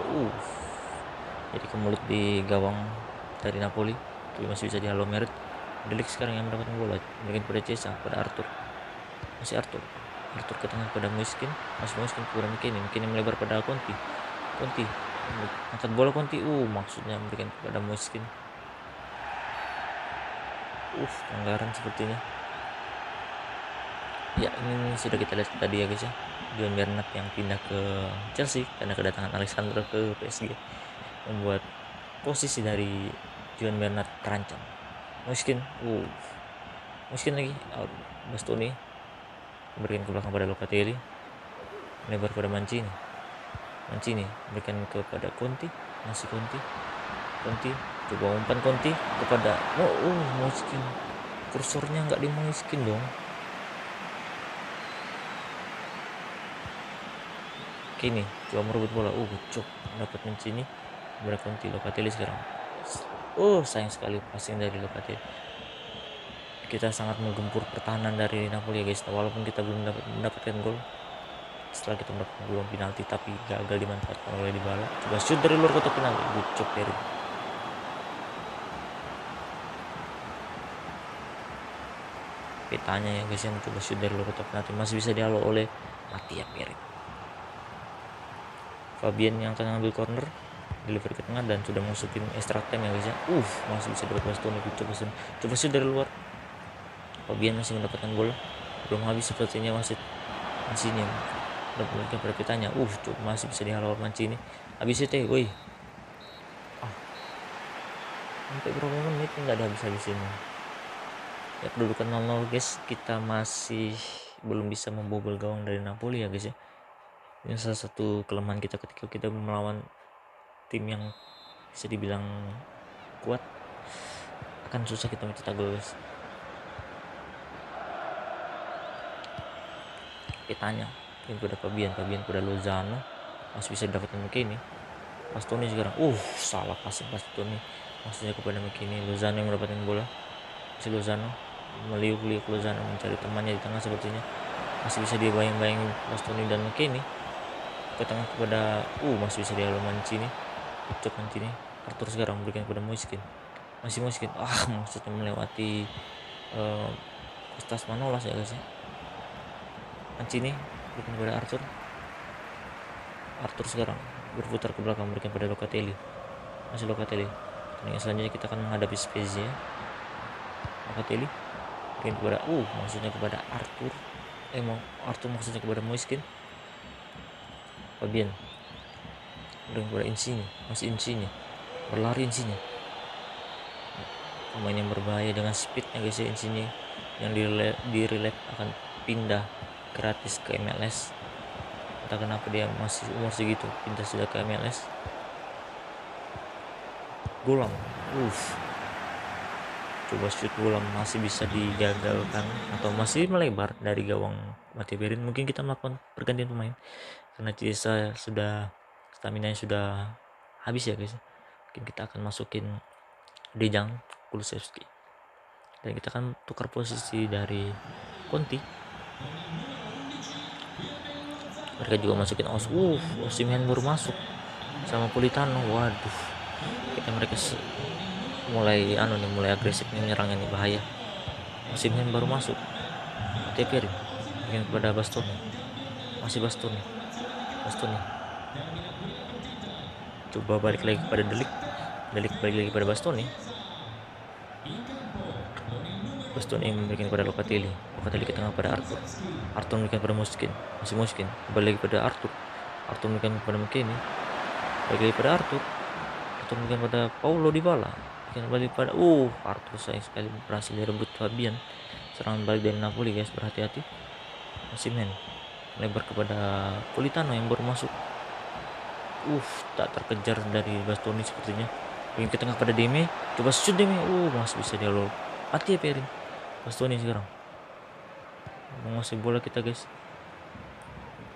jadi ke mulut di gawang dari Napoli, tapi masih bisa dihalau Meret. Delik sekarang yang mendapatkan bola, berikan kepada Chiesa pada Arthur, masih Arthur ke tengah kepada Moiskin, masih Moiskin kepada McKennie melebar pada Conti angkat bola Conti, maksudnya memberikan kepada Moiskin. Pelanggaran sepertinya. Ya, ini sudah kita lihat tadi ya guys ya, Juan Bernat yang pindah ke Chelsea karena kedatangan Alexander ke PSG membuat posisi dari Juan Bernat terancam. Moiskin lagi out. Bastoni memberikan ke belakang pada Locatelli, lebar pada Mancini berikan kepada Conti, masih Conti coba umpan Conti kepada Moiskin. Kursornya nggak di Moiskin dong. Kini coba merebut bola, dapat Mancini, kepada Conti. Locatelli sekarang, sayang sekali passing dari Locatelli. Kita sangat menggempur pertahanan dari Napoli ya guys, walaupun kita belum mendapatkan gol setelah kita mendapatkan peluang penalti, tapi gagal dimanfaatkan oleh Dybala. Coba shoot dari luar kotak penalti, bucok dari petanya ya guys, yang coba shoot dari luar kotak penalti masih bisa dihalau oleh Mattia Perin. Fabian yang akan ngambil corner, deliver ke tengah dan sudah masukin extra time ya guys ya. Masih bisa dapat Bastoni, coba shoot dari luar. Fabian masih mendapatkan bola, belum habis sepertinya wasit. Mancini udah memberikan pada petanya, masih bisa dihalau Mancini. Habis itu sampai berapa menit nggak ada habis-habisin ya. Kedudukan 0-0 guys, kita masih belum bisa membobol gawang dari Napoli ya guys ya. Ini salah satu kelemahan kita ketika kita melawan tim yang bisa dibilang kuat, akan susah kita mencetak gol guys. Petanya pada Fabian pada Lozano, masih bisa didapatkan McKennie. Bastoni sekarang, salah passing Bastoni, maksudnya kepada McKennie. Lozano yang mendapatkan bola, masih Lozano meliuk-liuk, Lozano mencari temannya di tengah sepertinya. Masih bisa dia bayang-bayangin Bastoni dan McKennie ke tengah kepada masih bisa dia Mancini. Mancini. Arthur sekarang memberikan kepada Moiskin, masih Moiskin, maksudnya melewati Kostas Manolas ya guys ya. Mancini berikan kepada Arthur sekarang berputar ke belakang, berikan pada Locatelli, masih Locatelli. Yang selanjutnya kita akan menghadapi Spezia. Locatelli berikan kepada maksudnya kepada Arthur maksudnya kepada Moiskin. Fabian berikan kepada Insigne, masih Insigne berlari. Insigne pemain yang berbahaya dengan speednya guys ya. Insigne yang di relate akan pindah gratis ke MLS, entah kenapa dia masih umur segitu pindah sudah ke MLS. Gulam, coba shoot Gulam masih bisa digagalkan atau masih melebar dari gawang Mattia Perin. Mungkin kita melakukan pergantian pemain karena Chiesa stamina sudah habis ya guys. Mungkin kita akan masukin Dejan Kulusevski dan kita akan tukar posisi dari Conti. Mereka juga masukin Osimhen baru masuk sama Politano. Waduh, mereka mulai agresif menyerang, ini bahaya. Osimhen baru masuk. Mattia Perin ingin kepada Bastoni, masih Bastoni. Coba balik lagi kepada Delik balik lagi pada Bastoni yang memberikan kepada Locatelli ke tengah pada Arthur memberikan kepada Moiskin, masih Moiskin kembali lagi pada Arthur memberikan kepada McKennie, balik lagi pada Arthur memberikan kepada Paulo Dybala, kembali pada Arthur sayang sekali berhasil direbut Fabian. Serangan balik dari Napoli guys, berhati-hati. Osimhen lebar kepada Politano yang baru masuk, tak terkejar dari Bastoni sepertinya. Ingin ke tengah pada Deme, coba shoot Deme, masih bisa dialog. Mattia Perin. Bastoni sekarang menguasai bola kita guys.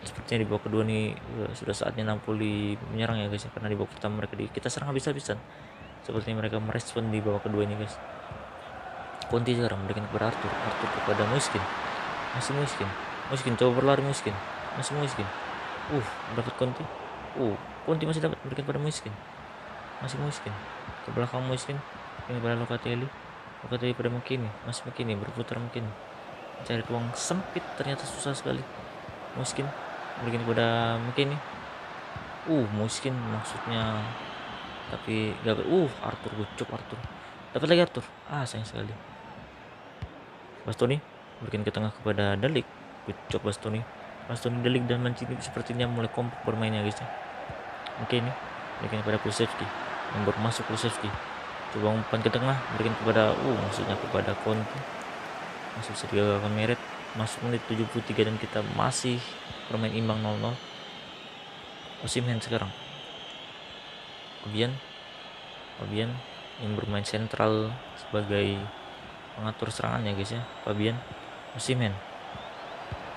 Sepertinya di babak kedua nih sudah saatnya Napoli menyerang ya guys, karena di babak pertama kita serang habis-habisan. Sepertinya mereka merespon di babak kedua ini guys. Conti sekarang memberikan kepada Arthur kepada Moiskin, masih Moiskin coba berlari, masih Moiskin. Dapat Conti. Conti masih dapat, memberikan kepada Moiskin, masih Moiskin ke belakang. Moiskin ini kepada Locatelli pada McKennie, masih McKennie berputar, mencari ruang sempit, ternyata susah sekali. Moiskin berikan kepada McKennie. Mungkin maksudnya, tapi gagal. Arthur gucuk, Arthur dapat lagi, Arthur. Sayang sekali. Bastoni berikan ke tengah kepada Dalik, gucuk Bastoni. Dalik dan Mancini sepertinya mulai kompak bermainnya, guys ya. Oke, ini berikan kepada Kulusevski, yang baru masuk. Kulusevski coba umpan ke tengah, berikan kepada maksudnya kepada Conte, masih bisa digagalkan Meret. Masuk menit 73 dan kita masih bermain imbang 0-0. Osimhen sekarang, Fabian yang bermain sentral sebagai pengatur serangannya, guys ya. Osimhen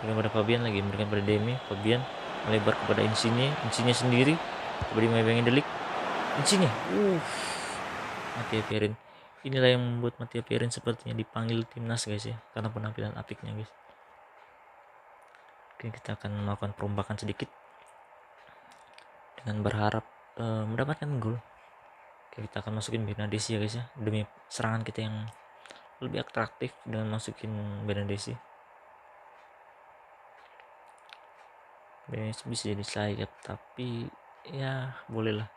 berikan pada Fabian lagi, berikan pada Demi. Fabian melebar kepada Insigne sendiri, coba dimainkan Delik. Insigne Mattia Perin. Inilah yang membuat Mattia Perin sepertinya dipanggil timnas, guys ya, karena penampilan apiknya, guys. Oke, kita akan melakukan perombakan sedikit dengan berharap mendapatkan gol. Oke, kita akan masukin Bernadesi ya, guys ya, demi serangan kita yang lebih atraktif dengan masukin Bernadesi. Bisa jadi sayap, tapi ya boleh lah.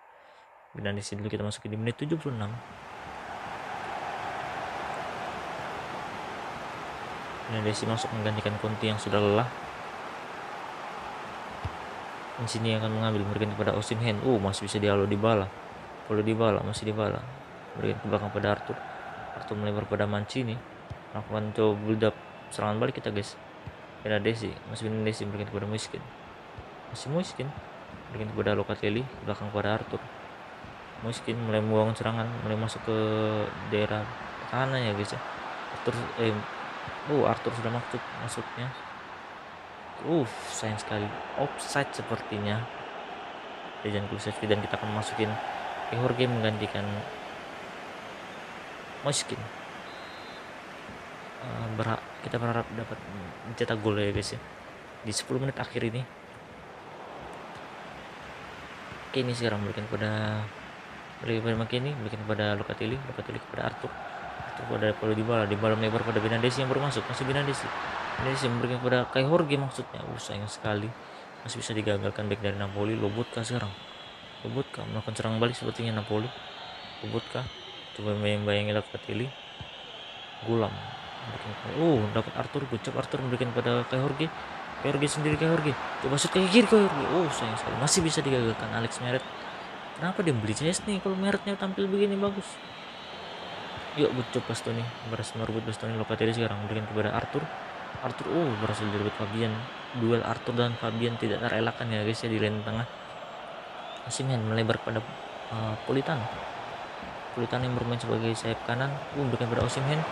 Bernadesi dulu kita masukin di menit 76. Bernadesi masuk menggantikan Conte yang sudah lelah. Di sini akan mengambil, berikan kepada Osimhen. Masih bisa dialog Dybala. Masih Dybala. Berikan ke belakang pada Arthur. Arthur melebar pada Mancini. Melakukan coba build up serangan balik kita, guys. Bernadesi berikan kepada Moiskin. Berikan kepada Locatelli, belakang kepada Arthur. Moiskin mulai membangun serangan, mulai masuk ke daerah kanan ya, guys ya. Arthur sudah masuknya. Sayang sekali, offside sepertinya. Dejan Kulusevski, dan kita akan masukin Jorge menggantikan Moiskin. Kita berharap dapat mencetak gol ya, guys ya, di 10 menit akhir ini. Oke, ini sekarang berikan kepada McKennie, berikan kepada Locatelli kepada Arthur kepada Dybala melebar pada Bernadesi yang baru masuk. Masih Bernadesi memberikan kepada Kai Jorge, maksudnya sayang sekali, masih bisa digagalkan back dari Napoli. Lobotka melakukan serangan balik sepertinya Napoli. Lobotka coba membayangi Locatelli. Gulam dapat Arthur, memberikan pada Kai Jorge coba shoot ke kiri. Sayang sekali, masih bisa digagalkan Alex Meret. Kenapa dia beli nih kalau Meretnya tampil begini bagus? Yuk, Gucuk Bastoni berhasil merebut Bastoni. Locatelli sekarang memberikan kepada Arthur berhasil direbut Fabian. Duel Arthur dan Fabian tidak terelakkan ya, guys ya, di lini tengah. Osimhen melebar pada Politano yang bermain sebagai sayap kanan. Memberikan pada Osimhen,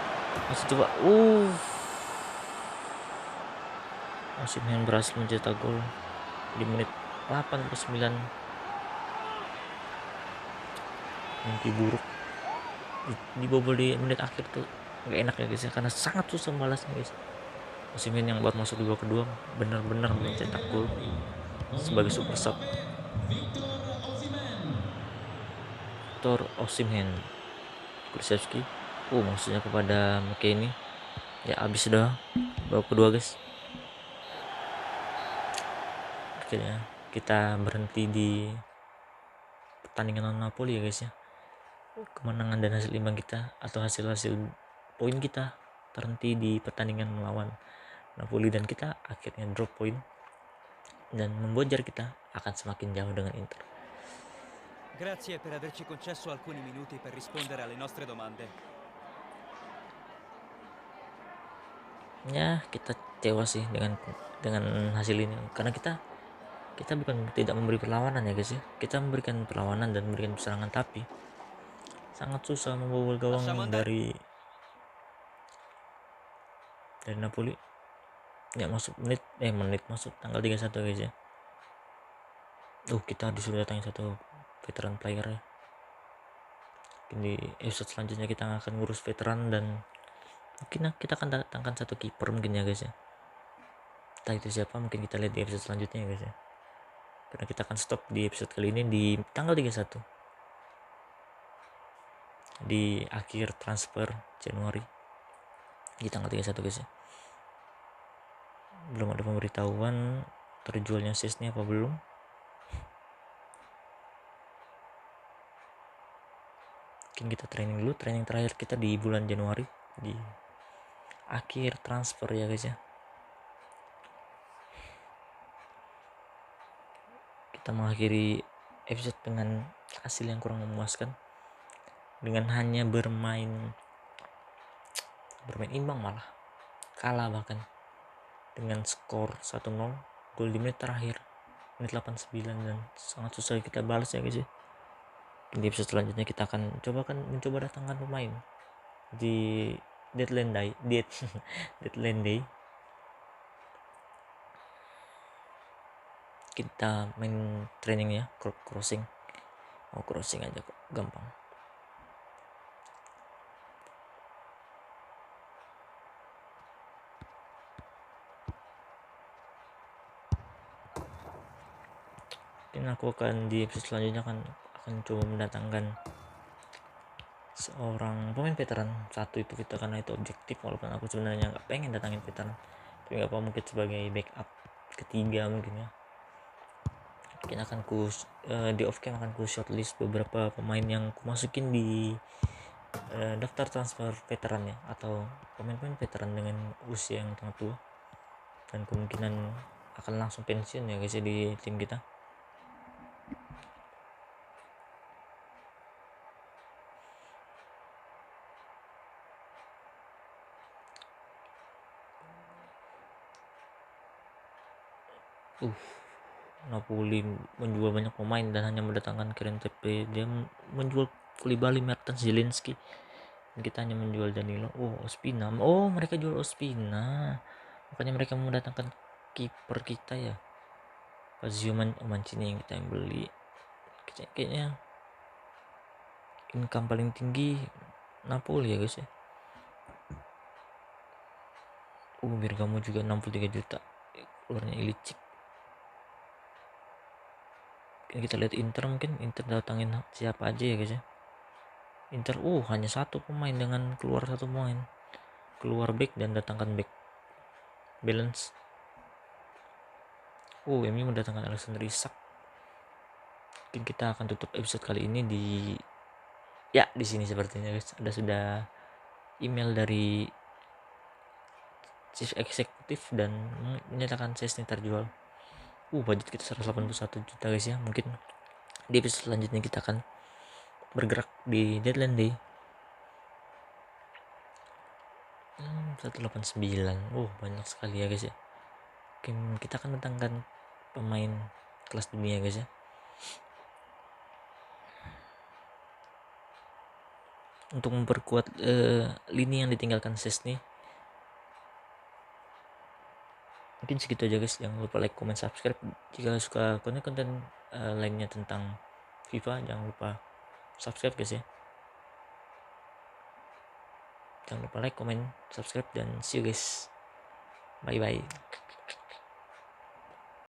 masih coba Osimhen berhasil mencetak gol di menit 89. Mimpi buruk dibobol di menit akhir tuh nggak enak ya, guys ya, karena sangat susah balasnya, guys. Osimhen yang buat masuk di babak kedua benar-benar mencetak gol sebagai super sub. Victor Osimhen. Kulusevski maksudnya kepada McKennie. Ya, habis sudah babak kedua, guys. Akhirnya kita berhenti di pertandingan lawan Napoli ya, guys ya. Kemenangan dan hasil imbang kita atau hasil poin kita terhenti di pertandingan melawan Napoli, dan kita akhirnya drop poin dan membuat jarak kita akan semakin jauh dengan Inter. Grazie per averci concesso alcuni minuti per rispondere alle nostre domande. Ya, kita kecewa sih dengan hasil ini, karena kita bukan tidak memberi perlawanan ya, guys ya. Kita memberikan perlawanan dan memberikan serangan, tapi sangat susah membobol gawang dari Napoli. Ya, masuk menit masuk tanggal 31, guys ya. Kita disuruh datang satu veteran player ya. Di episode selanjutnya kita akan ngurus veteran, dan mungkin kita akan datangkan satu kiper mungkin ya, guys ya. Entah itu siapa, mungkin kita lihat di episode selanjutnya ya, guys ya. Karena kita akan stop di episode kali ini di tanggal 31, di akhir transfer Januari di tanggal 31, guys ya. Belum ada pemberitahuan terjualnya Szczesny apa belum. mungkin kita training dulu. Training terakhir kita di bulan Januari, di akhir transfer ya guys ya. Kita mengakhiri episode dengan hasil yang kurang memuaskan, dengan hanya bermain imbang, malah kalah bahkan dengan skor 1-0, gol di menit terakhir, menit 89, dan sangat susah kita balas ya guys ya. Di episode selanjutnya kita akan mencoba datangkan pemain di deadline day. Kita main training ya, crossing aja kok, gampang. Mungkin aku akan di episode selanjutnya akan coba mendatangkan seorang pemain veteran satu itu, kita karena itu objektif, walaupun aku sebenarnya nggak pengen datangin veteran, tapi nggak apa, mungkin sebagai backup ketiga mungkin ya. Mungkin akan di off cam akan ku shortlist beberapa pemain yang ku masukin di daftar transfer veteran ya, atau pemain-pemain veteran dengan usia yang sangat tua dan kemungkinan akan langsung pensiun ya guys ya di tim kita. Napoli menjual banyak pemain dan hanya mendatangkan Kieran Trippier. Dia menjual Koulibaly, Mertens, Zielinski. Kita hanya menjual Danilo. Ospina. Mereka jual Ospina. Makanya mereka mendatangkan kiper kita ya, Fazio Mancini, yang kita beli. Kayaknya income paling tinggi Napoli ya guys ya. Bergamo juga 63 juta. Keluarnya Ilicic. Kita lihat Inter, mungkin Inter datangin siapa aja ya guys ya. Inter hanya satu pemain, dengan keluar satu pemain, keluar back dan datangkan back, balance. MU mendatangkan Alexander Isak. Mungkin kita akan tutup episode kali ini di sini sepertinya guys. Sudah email dari chief eksekutif dan menyatakan sales ini terjual. Budget kita 181 juta guys ya. Mungkin di episode selanjutnya kita akan bergerak di deadline day 189. Banyak sekali ya guys ya. Mungkin kita akan datangkan pemain kelas dunia guys ya, untuk memperkuat lini yang ditinggalkan Szczesny. Mungkin segitu aja guys. Jangan lupa like, comment, subscribe. Jika suka konten-konten lainnya tentang FIFA, jangan lupa subscribe guys ya. Jangan lupa like, comment, subscribe, dan see you guys. Bye bye.